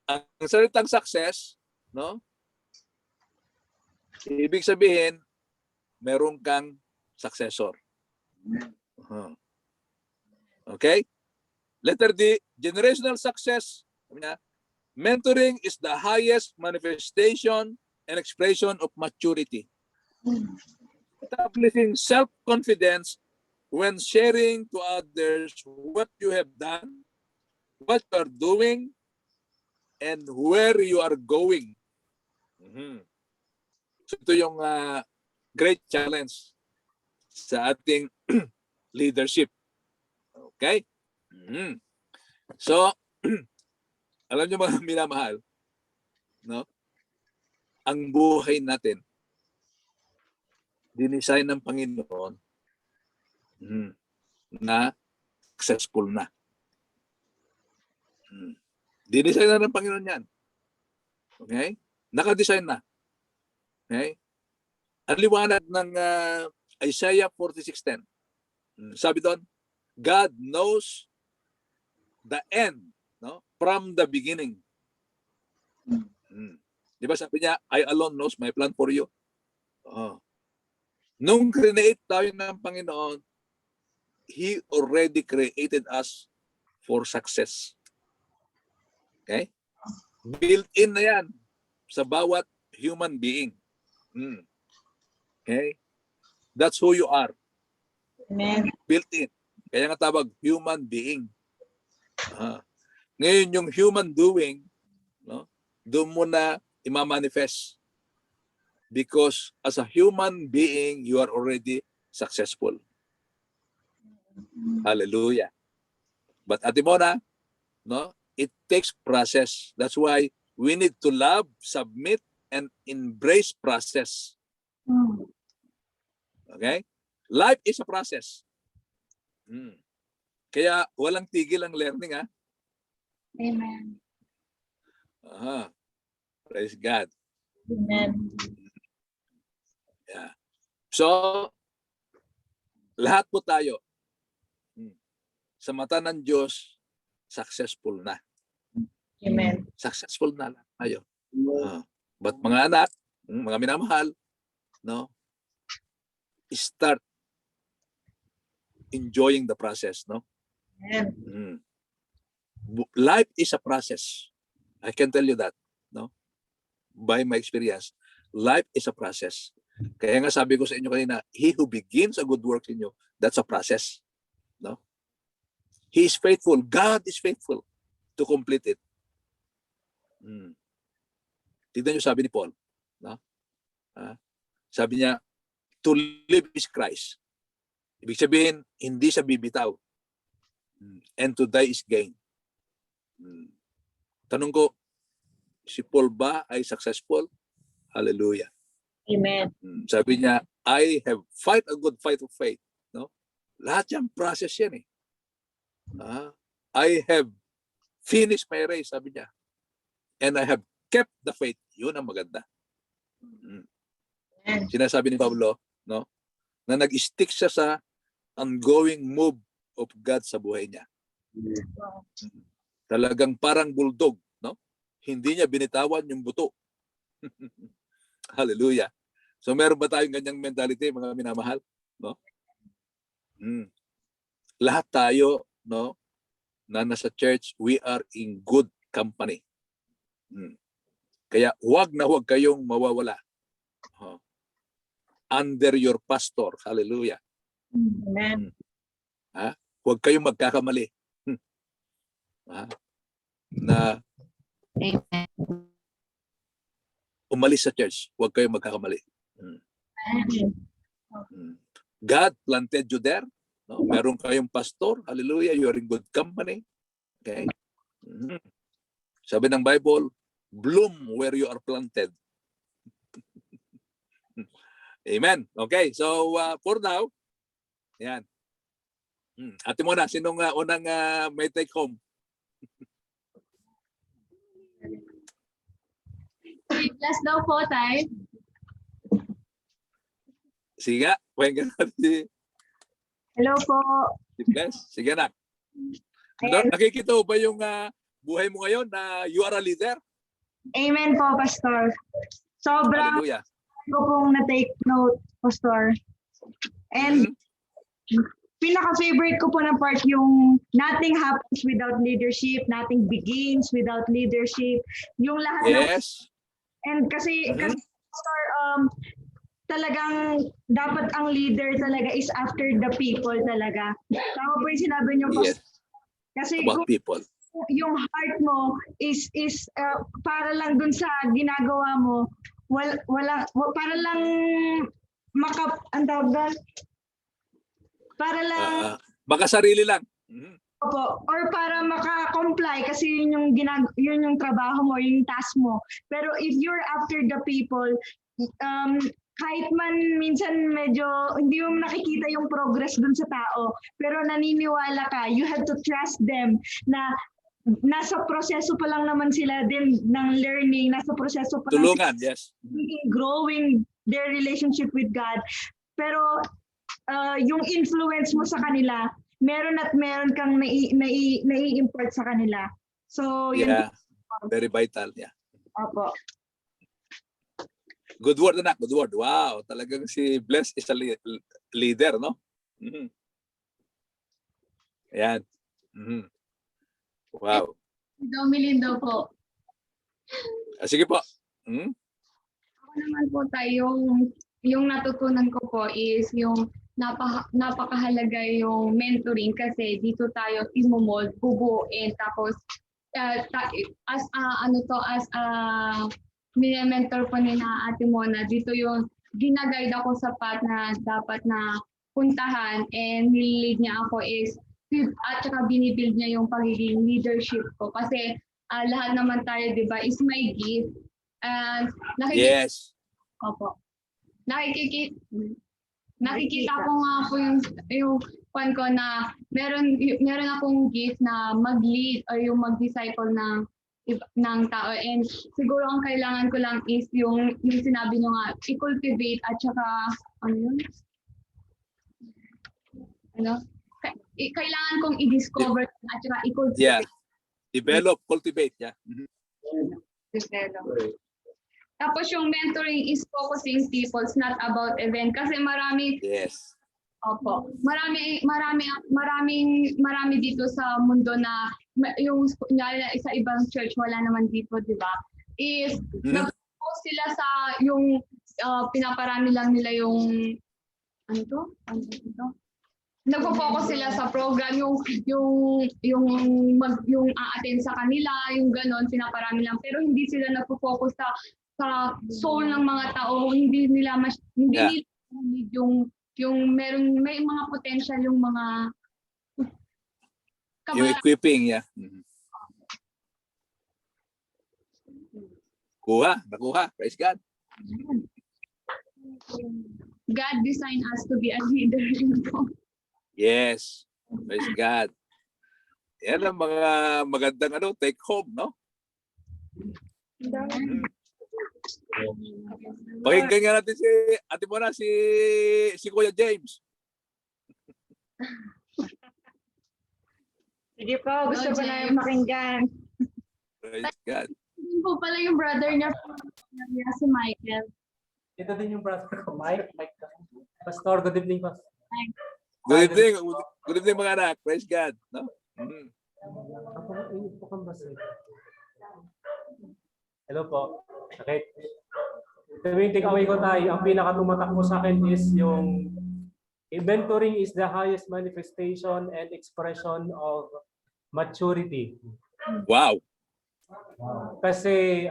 ang salitang success, no? Ibig sabihin, meron kang successor. Okay? Letter D, generational success. Mentoring is the highest manifestation and expression of maturity. Establishing self-confidence when sharing to others what you have done, what you are doing, and where you are going. So ito yung great challenge sa ating leadership. Okay? So, alam niyo mga minamahal, no? Ang buhay natin, dinesign ng Panginoon na successful na. Dinesign na ng Panginoon yan. Okay? Naka-design na. Okay? Ang liwanag ng Isaiah 46:10. Sabi doon, God knows the end, no? From the beginning. Di ba sabi niya, I alone knows my plan for you. Nung create tayo ng Panginoon, He already created us for success. Okay? Built-in na yan sa bawat human being. Okay? That's who you are. Amen. Built-in. Kaya nga tawag human being. Ngayon yung human doing, no, doon mo na ima-manifest. Because as a human being, you are already successful. Hallelujah. But Ate Mona, no, it takes process. That's why we need to love, submit, and embrace process. Okay? Life is a process. Kaya walang tigil ang learning, ha? Amen. Praise God. Amen. Yeah. So, lahat po tayo sa mata ng Diyos, successful na. Amen. Successful na lang tayo. But mga anak, mga minamahal, no, start enjoying the process, no? Amen. Life is a process. I can tell you that, no? By my experience, life is a process. Kaya nga sabi ko sa inyo kanina, he who begins a good work in you, that's a process, no? He is faithful. God is faithful to complete it. Tignan nyo sabi ni Paul, no? Sabi niya, to live is Christ. Ibig sabihin, hindi siya bibitaw. And to die is gain. Tanong ko, si Paul ba ay successful? Hallelujah. Amen. Sabi niya, I have fight a good fight of faith. No? Lahat yan, process yan eh. I have finished my race, sabi niya. And I have kept the faith. Yun ang maganda. Sinasabi ni Pablo, no, na nag-stick siya sa ongoing move of God sa buhay niya. Talagang parang bulldog, no? Hindi niya binitawan yung buto. Hallelujah. So meron ba tayong ganyang mentality, mga minamahal, no? Lahat tayo, no, na nasa church, we are in good company. Kaya huwag kayong mawawala. Under your pastor. Hallelujah. Amen. Huwag kayong magkakamali. Na umalis sa church. Huwag kayong magkakamali. God planted you there. No? Meron kayong pastor. Hallelujah. You are in good company. Okay? Sabi ng Bible, bloom where you are planted. Amen. Okay. So, for now, yan. Ate Mona, sinong unang may take home? Plus daw po tayo. Sige nga. Pakinggan natin. Hello po. Sige na. Nakikita mo ba yung buhay mo ngayon na you are a leader? Amen po, Pastor. Sobrang Hallelujah. ko pong na-take note, Pastor. And pinaka-favorite ko po na part yung nothing happens without leadership, nothing begins without leadership. Yung lahat Yes. and kasi Pastor, talagang dapat ang leader talaga is after the people talaga. Tama po yung sinabi niyo, Pastor. Yes. Kasi About people. yung heart mo is para lang dun sa ginagawa mo, para lang para lang makasarili lang. Opo, or para maka-comply kasi yun yung trabaho mo, yung task mo. Pero if you're after the people, kahit man minsan medyo hindi mo nakikita yung progress dun sa tao, pero naniniwala ka, you have to trust them na nasa proseso pa lang naman sila din ng learning, nasa proseso pa lang Tulungan, yes. growing their relationship with God. Pero yung influence mo sa kanila, meron at meron kang nai-impart sa kanila. So, yun. Yeah. Very vital, yeah. Opo. Good word, anak. Good word. Wow. Talagang si Bless is a leader, no? Mhm. Ayan. Mhm. Wow. Domilindo po. Sige po. Mhm. Ako naman po tayo, yung natutunan ko po is yung napakahalaga yung mentoring kasi dito tayo imomold, bubuin, tapos as mentor po ni na Ate Mona, dito yung ginaguide ako sa path na dapat na puntahan and nililid niya ako is at saka binibuild niya yung pagiging leadership ko kasi lahat naman tayo, di ba, is my gift. And Yes. Opo. Nakikita ko nga po yung pan ko na meron akong gift na mag-lead or yung mag-disciple ng tao, and siguro ang kailangan ko lang is yung sinabi nyo nga, i-cultivate at saka kailangan kong i-discover at saka Yeah. i-cultivate. Develop, cultivate, yeah. Mhm. Develop. Tapos yung mentoring is focusing people, it's not about event kasi marami. Yes. Opo. Marami dito sa mundo na yung sa ibang church wala naman dito, di ba? Is nag-focus sila sa yung pinaparami lang nila yung ano to? Nagpo-focus sila sa program, yung a-attend sa kanila, yung ganon, pinaparami lang. Pero hindi sila nagpo-focus sa soul ng mga tao, hindi nila yung may mga potential yung mga Yung equipping, yeah. Mhm. Nakuha. Praise God. God designed us to be a leader. Yes. Praise God. Yan ang mga magandang take home, no? Pakinggan nga natin si Ate Mona, si Kuya James. Sige po, gusto ko na yung pakinggan. Praise God. Yun po pala yung brother niya, si Michael. Ito din yung brother ko, Mike. Pastor, good evening, Pastor. Good evening. Good evening mga anak. Praise God. No? Mhm. Hello po. Okay. Tuwing take-away ko tayo, ang pinakatumatak mo sa akin is yung mentoring is the highest manifestation and expression of maturity. Wow. Kasi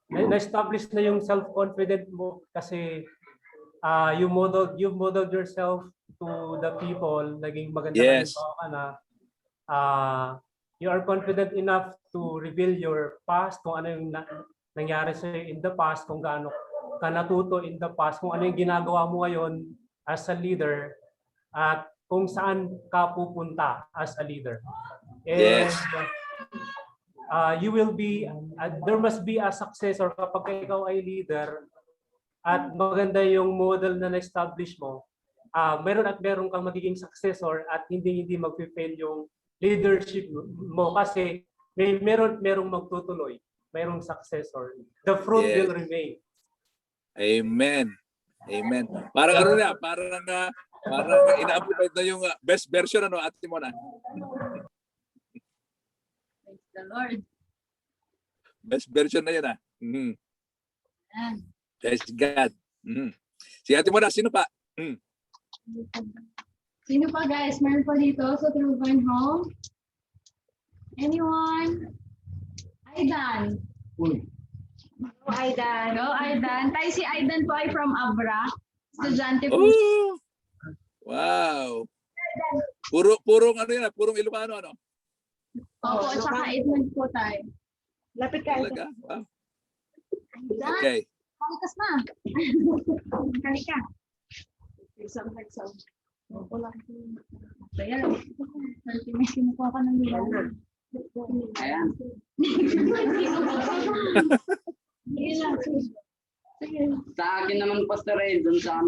na-establish na yung self-confident mo kasi you've modeled yourself to the people, naging maganda Yes. ka na. You are confident enough to reveal your past, kung ano yung nangyari sa in the past, kung gaano ka natuto in the past, kung ano yung ginagawa mo ngayon as a leader, at kung saan ka pupunta as a leader. And Yes. you will be, there must be a successor kapag ikaw ay leader at maganda yung model na na-establish mo. Meron kang magiging successor at hindi mag-fail yung leadership mo kasi merong magtutuloy, merong successor. The fruit Yes. will remain. Amen. Amen. Parang ina-amplify na yung best version, Ate Mona. Praise the Lord. Best version na yun, Mhm. Ayan. Praise God. Mhm. Si Ate Mona, sino pa? Sino pa guys? Meron pa dito sa True Going Home? Anyone? Aidan. Aidan. Hello, Aidan. Tayo si Aidan po ay from Abra. Estudyante po. Oh! Wow. Purong Ilocano, Opo, at saka Edmond po tayo. Lapit ka. Talaga? Wow. Aidan, Okay. palikas na. Halika. Exam. Wala. Ayan. May sinukuha ka ng liwanag. Ayan. Sa akin naman, Pastor Ray, dun sa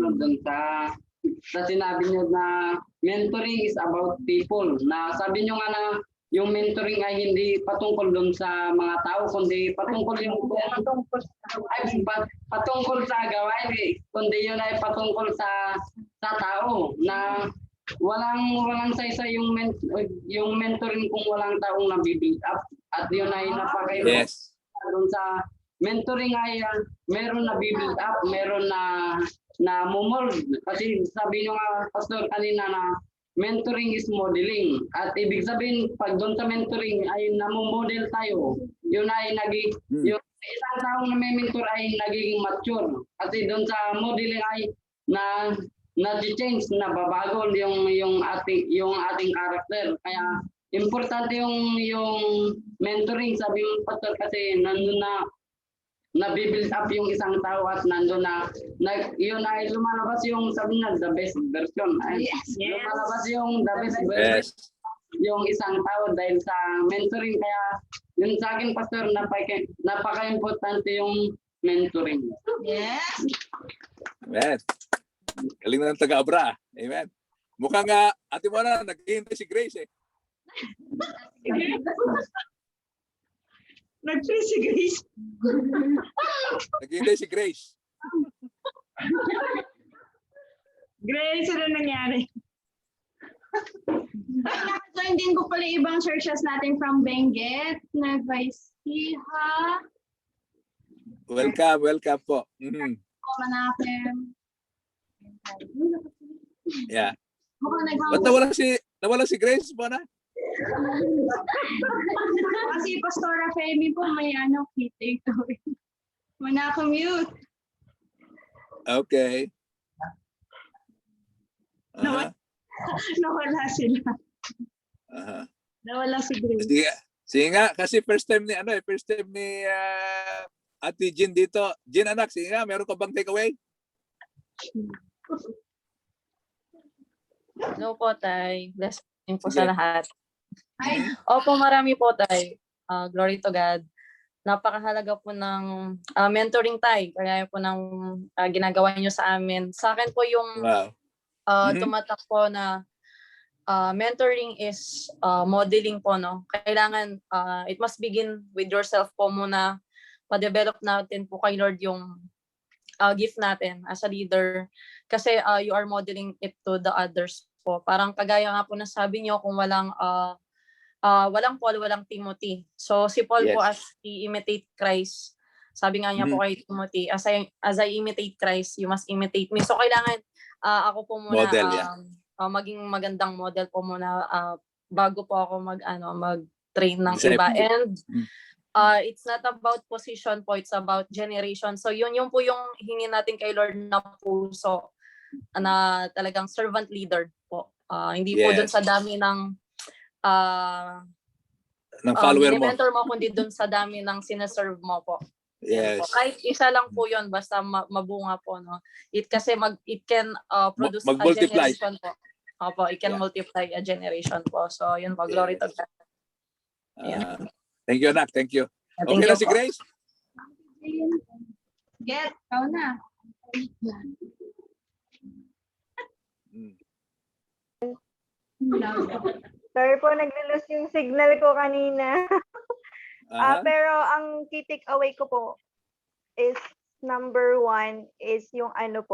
sinabi niyo na mentoring is about people. Na sabi niyo nga na yung mentoring ay hindi patungkol dun sa mga tao, kundi patungkol patungkol sa gawain, kundi yun ay patungkol sa tao na walang sa yung mentoring kung walang taong nabibuild up, at yun ay napaka-importante. Yes. Dun sa mentoring ay meron na build up, meron na mumold. Kasi sabi nyo nga, Pastor, kanina na mentoring is modeling. At ibig sabihin, pag doon sa mentoring ay namomodel tayo, yun ay yung isang taong na may mentor ay nagiging mature. Kasi doon sa modeling ay na-change, nababago yung ating karakter. Kaya importante yung mentoring, sabi mo, Pastor, kasi nandun na build up yung isang tao at nandun yun ay lumalabas yung sabi na the best version. Ay, lumalabas yung the best version yung isang tao dahil sa mentoring. Kaya yun sa akin, Pastor, napaka-importante yung mentoring. Yes. Amen. Galing na ng taga-Abra. Amen. Mukhang ate mo na, naghihintay si Grace eh. Nag-pray si Grace. Naghihintay si Grace. Grace, ano nangyari? Join din ko pala ibang churches natin from Benguet, Nueva Ecija, Welcome po. Mhm. Manakem. Yeah. Mukhang Ba't nawala si Grace po na? Kasi Pastora Femi po may kita ito. Muna-commute. Okay. Nawala sila. Nawala si Grace. Sige nga, kasi first time ni Ate Jean dito. Jean, anak, sige nga, meron ka bang takeaway? No po, Tay. Blessing po Sige. sa lahat. Opo, marami po, Tay. Glory to God. Napakahalaga po ng mentoring, Tay. Kaya po ng ginagawa niyo sa amin. Sa akin po yung Wow. tumatak po na mentoring is modeling po, no? Kailangan, it must begin with yourself po muna. Pa-develop natin po kay Lord yung gift natin as a leader. Kasi you are modeling it to the others po. Parang kagaya nga po na sabi niyo, kung walang Paul, walang Timothy. So si Paul po, as he imitate Christ, sabi nga niya po kay Timothy, as I imitate Christ, you must imitate me. So kailangan ako po muna Model, maging magandang model po muna bago po ako mag-train ng Disciple. iba. And it's not about position po, it's about generation. So yun po yung hingin natin kay Lord na puso na talagang servant leader po. Hindi po dun sa dami ng follower mo. mentor mo, kundi dun sa dami ng sineserve mo po. Yes. Po. Kahit isa lang po yun, basta mabunga po, no? It can produce a Mag-multiply. generation po. Opo, it can multiply a generation po. So yun po, glory to God. Thank you, anak. Thank you. Thank Okay you na si po. Grace? Get, ikaw na. Sorry po, nag-lose yung signal ko kanina. Pero ang key take away ko po is number 1 is yung kailangan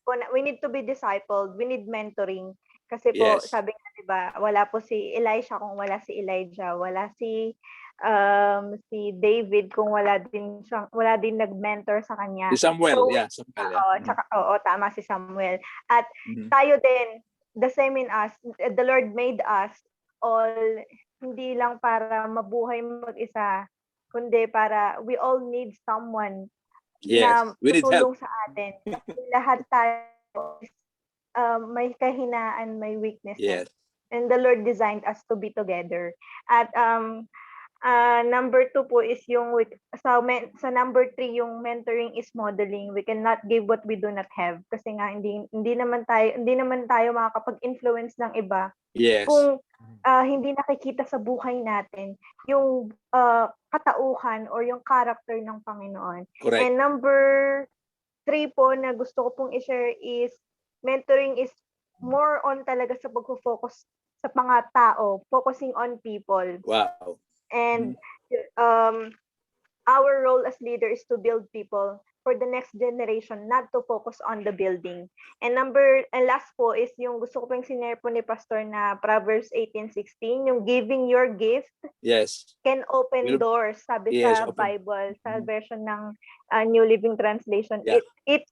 po we need to be discipled, we need mentoring. Kasi po, sabi nga, diba, wala po si Elisha kung wala si Elijah, wala si David kung wala din nag-mentor sa kanya. Si Samuel, So, Samuel. Tama si Samuel. At tayo din, the same in us, the Lord made us all, hindi lang para mabuhay mag-isa, kundi para we all need someone na we need help. tutulong sa atin. Lahat tayo may kahinaan, may weaknesses. Yes. And the Lord designed us to be together. At Number 2 po is yung sa number 3 yung mentoring is modeling. We cannot give what we do not have kasi nga hindi naman tayo makakapag-influence ng iba Yes. kung hindi nakikita sa buhay natin yung katauhan or yung character ng Panginoon. Correct. And number 3 po na gusto ko pong i-share is mentoring is more on talaga sa pag-focus sa mga tao, focusing on people. Wow. And our role as leader is to build people for the next generation, not to focus on the building. And last po is yung gusto ko pong sinare po ni Pastor na Proverbs 18:16, yung giving your gift Yes. can open doors, sabi Yes, sa open. Bible, sa version ng New Living Translation. Yeah. It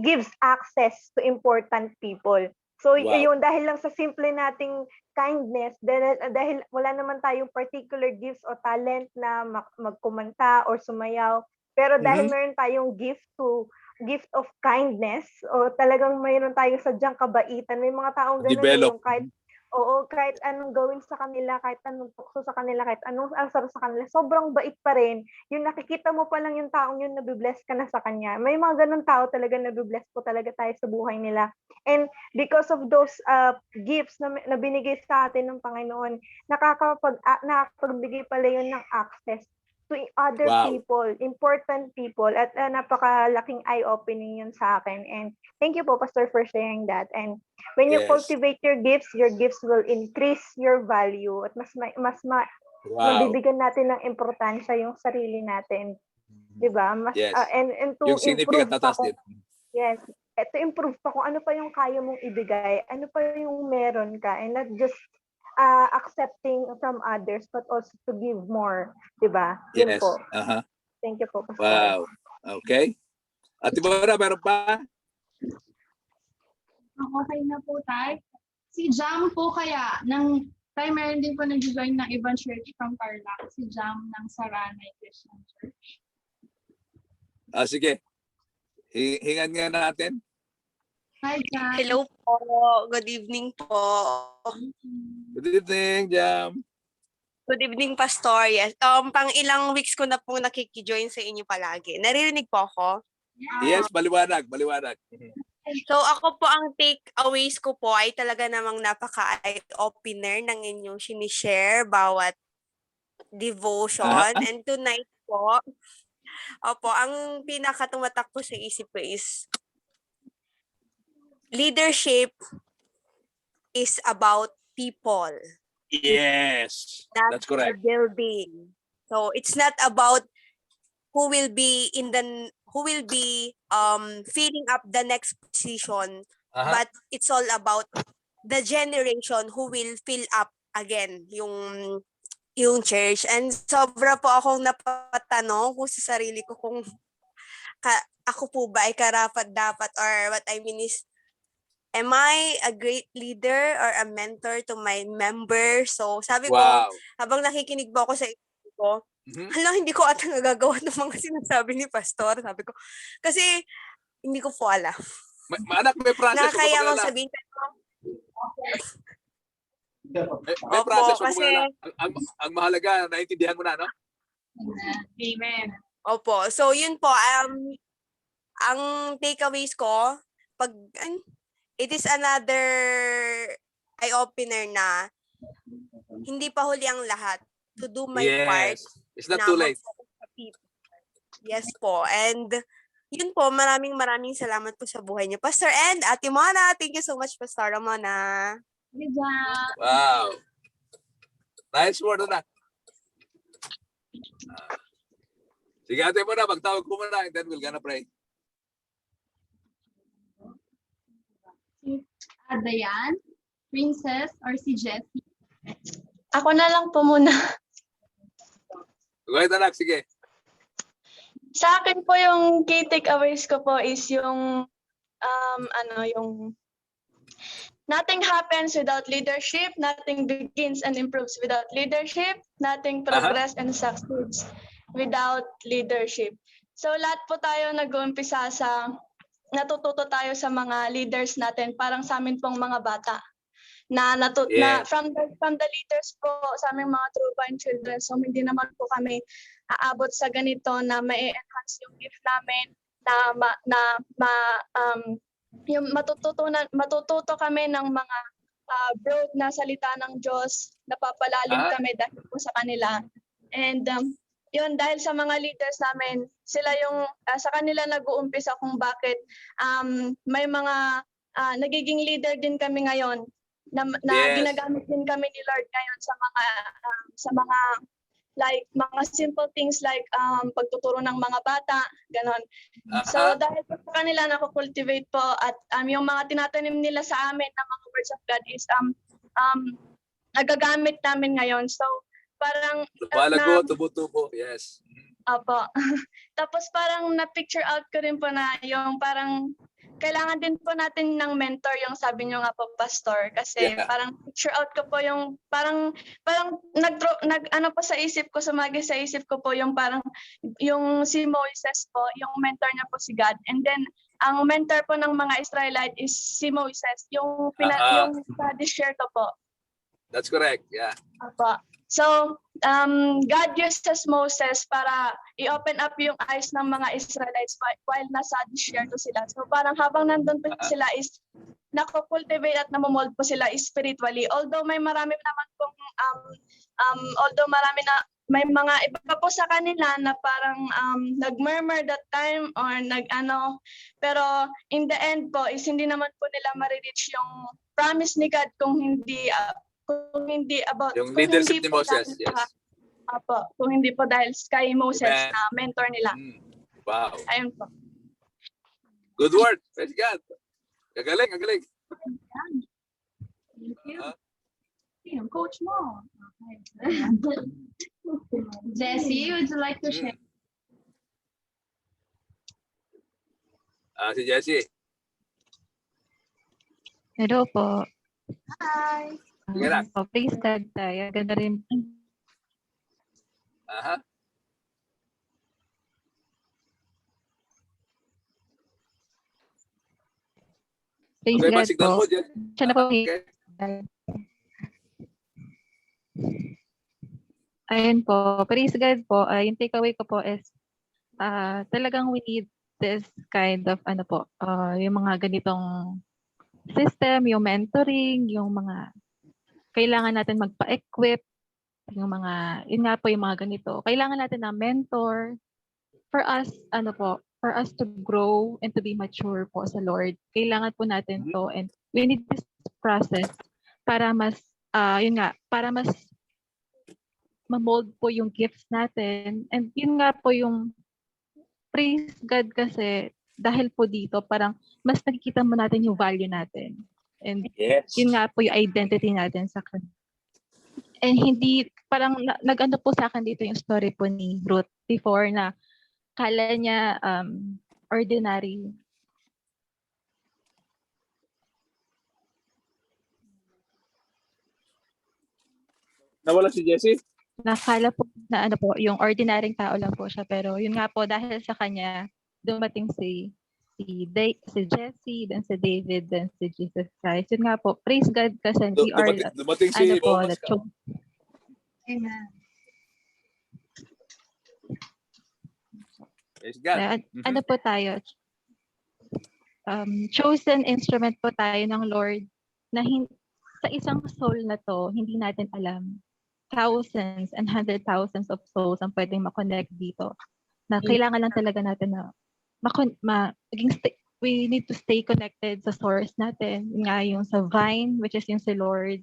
gives access to important people. So Wow. yun, dahil lang sa simple nating kindness, dahil wala naman tayong particular gifts o talent na magkumanta or sumayaw, pero dahil meron tayong gift of kindness o talagang mayroon tayong sadyang kabaitan, may mga taong ganun Develop. yung kahit anong gawin sa kanila, kahit anong tukso sa kanila, kahit anong asar sa kanila, sobrang bait pa rin. Yung nakikita mo pa lang yung taong yun, nabibless ka na sa kanya. May mga ganun tao talaga, nabibless po talaga tayo sa buhay nila. And because of those gifts na binigay sa atin ng Panginoon, nakakapagbigay pala yun ng access to other Wow. people, important people, at napakalaking eye-opening yun sa akin. And thank you po, Pastor, for sharing that. And when you Yes. cultivate your gifts will increase your value at mas Wow. mabibigyan natin ng importansya yung sarili natin. 'Di ba? Mas Yes. and to Yung significant improve na pa task kung, din. yes, to improve pa kung ano pa yung kaya mong ibigay, ano pa yung meron ka, and not just accepting from others but also to give more, 'di ba? Yun Yes. po. Aha. Thank you po, Pastor. Wow. Okay. At Ibarra, meron pa? Okay na po tayo. Si Jam po kaya, meron din po nag-join ng ibang church from Tarlac. Si Jam ng Saranay Christian Church. Sige. Hingan nga natin. Hi, Jam. Hello po. Good evening po. Good evening, Jam. Good evening, Pastor. Yes. Pang ilang weeks ko na pong nakikijoin sa inyo palagi. Naririnig po ako? Yes, maliwanag. So ako po, ang takeaways ko po ay talaga namang napaka-eye-opener ng inyong sinishare bawat devotion. And tonight po, ang pinakatumatak po sa isip ko is leadership is about people. Yes. That's correct. The building. So it's not about who will be filling up the next position, but it's all about the generation who will fill up again yung church. And sobra po akong napatanong kung sa sarili ko kung ako po ba ay karapat-dapat, or what I mean is, am I a great leader or a mentor to my members? So sabi ko, habang nakikinig po ako sa isip ko, hindi ko ata nagagawa ng mga sinasabi ni Pastor. Sabi ko, kasi hindi ko po alam. Anak, may process. Nakakayamang sabihin. May process. Kasi, ang mahalaga, naiintindihan mo na, no? Amen. Opo. So yun po, ang takeaways ko, it is another eye-opener na hindi pa huli ang lahat, to do my part. It's not too late. Yes po. And yun po, maraming salamat po sa buhay niyo, Pastor. And Ate Mona, thank you so much, Pastor Mona. Wow. Nice word na. Sige, Ate Mona, magtawag ko muna and then we're gonna pray. Si Dayan, Princess, or si Jessie? Ako na lang po muna. Go ahead, anak. Sige. Sa akin po yung key takeaways ko po is yung yung nothing happens without leadership, nothing begins and improves without leadership, nothing progress and succeeds without leadership. So lahat po tayo nag-uumpisa natututo tayo sa mga leaders natin, parang sa amin pong mga bata. na from the leaders po sa aming mga True Vine children. So hindi naman po kami aabot sa ganito na ma-enhance yung gift namin yung matututo kami ng mga broad na salita ng Diyos, napapalalim kami dahil po sa kanila. And yun, dahil sa mga leaders namin, sila yung sa kanila nag-uumpisa kung bakit may mga nagiging leader din kami ngayon na ginagamit din kami ni Lord ngayon sa mga like mga simple things like pagtuturo ng mga bata, ganon. So dahil po sa kanila nako-cultivate po at yung mga tinatanim nila sa amin na mga words of God is nagagamit namin ngayon. So parang lumalago, tubo-tubo, yes. Opo. Tapos parang na-picture out ko rin po na yung parang kailangan din po natin ng mentor, yung sabi nyo nga po, Pastor. Kasi parang picture out ko po yung parang ano po sa isip ko, sumagi sa isip ko po yung parang yung si Moses po, yung mentor niya po si God. And then ang mentor po ng mga Israelite is si Moses, yung yung share ko po. That's correct, yeah. Opo. So, God uses Moses para i-open up yung eyes ng mga Israelites while nasa desierto sila. So parang habang nandun po sila is nako-cultivate at namomold po sila spiritually. Although may marami naman pong, may mga iba po sa kanila na parang nag-murmur that time or pero in the end po is hindi naman po nila ma-reach yung promise ni God kung hindi about yung leadership ni Moses, yes. Apo, kung hindi po dahil kay Moses na mentor nila. Wow. Ayun po. Good word. Praise God. Gagaling. Thank you. Coach mo. Jessie, would you like to share? Si Jessie. Hello po. Hi. Sige lang. Praise God tayo. Ganda rin. Praise Okay, God signal po. mo dyan. Siya na po. Okay. Ayun po. Praise God po. Yung takeaway ko po is talagang we need this kind of yung mga ganitong system, yung mentoring, yung mga kailangan natin magpa-equip, yung mga, yun nga po yung mga ganito. Kailangan natin ng mentor for us, for us to grow and to be mature po sa Lord. Kailangan po natin to and we need this process para mas, para mas ma-mold po yung gifts natin. And yun nga po yung praise God kasi dahil po dito parang mas nakikita mo natin yung value natin. And yun nga po yung identity natin sa kanya. And hindi, parang nag-ano po sa akin dito yung story po ni Ruth before na kala niya ordinary. Nawala si Jessie? Nakala po na yung ordinaryong tao lang po siya. Pero yun nga po, dahil sa kanya, dumating si Jessie, then si David, then si Jesus Christ. Yun nga po, praise God kasi we are dumating si Amen. Praise God. Ano po tayo? Chosen instrument po tayo ng Lord na sa isang soul na to, hindi natin alam. Thousands and hundred thousands of souls ang pwedeng makonect dito. Na kailangan lang talaga natin na we need to stay connected sa source natin. Yun nga yung sa vine, which is yung si Lord.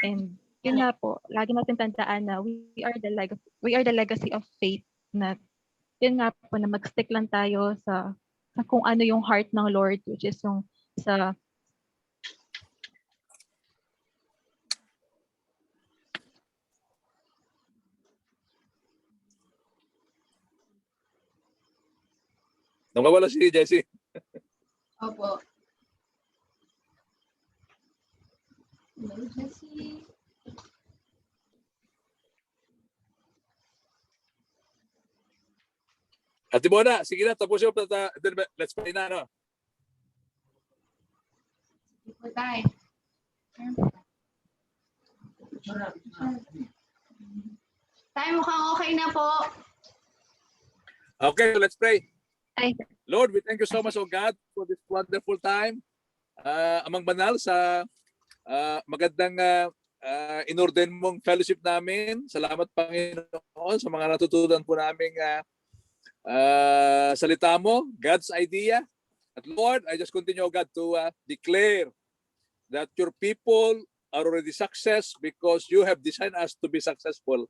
And yun nga po, lagi natin tandaan na we are the legacy of faith na yun nga po na mag-stick lang tayo sa kung ano yung heart ng Lord, which is yung sa Nawawala si Jessie. Opo. Hello, Jessie. Ate Mona, sige na, tapos yung let's pray na, no? Bye. Tayo mukhang okay na po. Okay, so let's pray. Ay. Lord, we thank you so much, O God, for this wonderful time. Amang banal sa magandang inorden mong fellowship namin. Salamat, Panginoon, sa mga natutunan po naming salita mo, God's idea. At Lord, I just continue, God, to declare that your people are already success because you have designed us to be successful.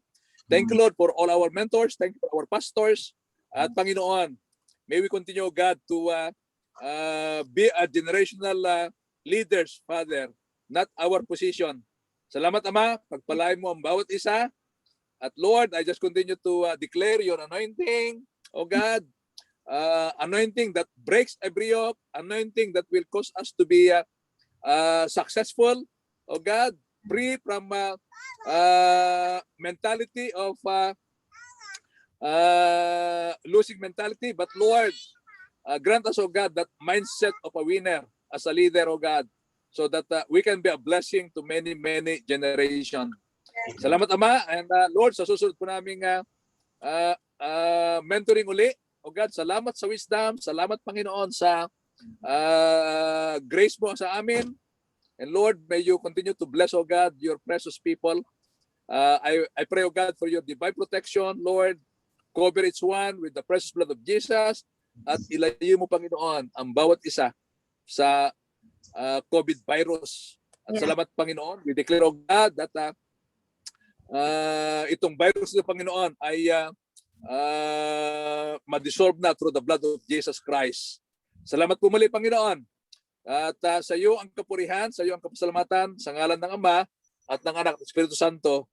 Thank you, Lord, for all our mentors. Thank you for our pastors. At Panginoon, may we continue, God, to be a generational leaders, Father, not our position. Salamat, Ama. Pagpalain mo ang bawat isa. At Lord, I just continue to declare your anointing, oh God, anointing that breaks every yoke, anointing that will cause us to be successful, oh God, free from mentality of losing mentality. But Lord, grant us, oh God, that mindset of a winner as a leader, oh God, so that we can be a blessing to many, many generations. Salamat, Ama. And Lord, sa susunod po naming mentoring uli, oh God, salamat sa wisdom, salamat, Panginoon, sa grace mo sa amin. And Lord, may you continue to bless, oh God, your precious people. I pray, oh God, for your divine protection, Lord. Cover each one with the precious blood of Jesus. At ilayo mo, Panginoon, ang bawat isa sa COVID virus. At salamat, Panginoon. We declare, oh God, that itong virus ng Panginoon ay ma-dissolve na through the blood of Jesus Christ. Salamat po muli, Panginoon. At sa iyo ang kapurihan, sa iyo ang kapasalamatan, sa ngalan ng Ama at ng Anak at Espiritu Santo.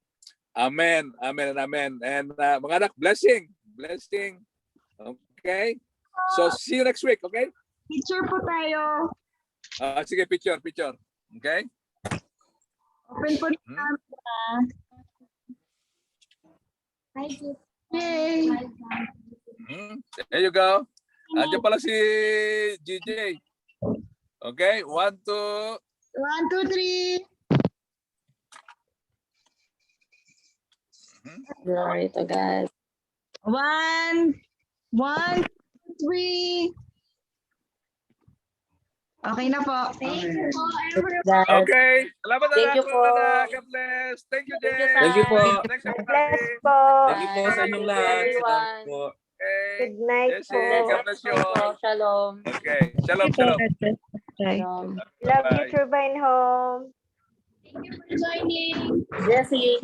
Amen, amen, and amen. And mga anak, blessing. Okay? So, see you next week, okay? Picture po tayo. Sige, picture. Okay? Open po na. Yay! There you go. Andiyan pala si GJ. Okay, 1, 2. 1, 2, 3. Glory to God. 1, 2, 3. Okay na po. Thank you po, everyone. Okay. Salamat, Thank you po. God bless. Thank you, Jay. Thank you po. Thanks, God everybody. bless po. Thank you po sa inyong lahat. Salamat Everyone. po. Okay. Good night Yes, po. God bless you all. Shalom. Okay. Shalom. Shalom. Love you, Bye-bye. Turbine Home. Thank you for joining. Jesse.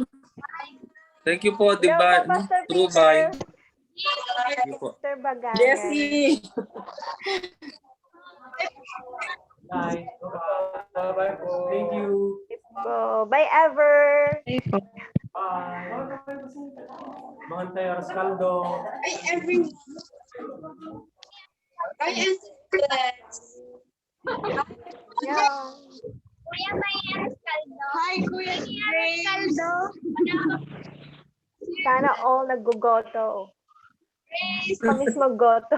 Thank you po, Hello po, Pastor True Peter. Vine. Thank you po. Mr. Bagayan. Jesse. Bye. Bye po. Thank you. Po. Bye, Ever. Bye. Mga tayo, Rascaldo. Hi, everyone. Hi, Yeah. Kuya Mayan Caldo. Hi, Kuya Grace. Caldo. Sana all naggugoto. Kamis maggoto.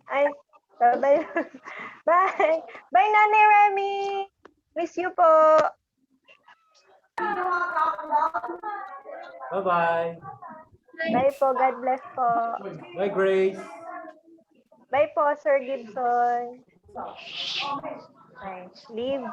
Ay, bye. Bye. Bye, Nanay Remy. Miss you po. Bye-bye. Bye po. God bless po. Bye, Grace. Bye po, Sir Gibson. Bye. Leave.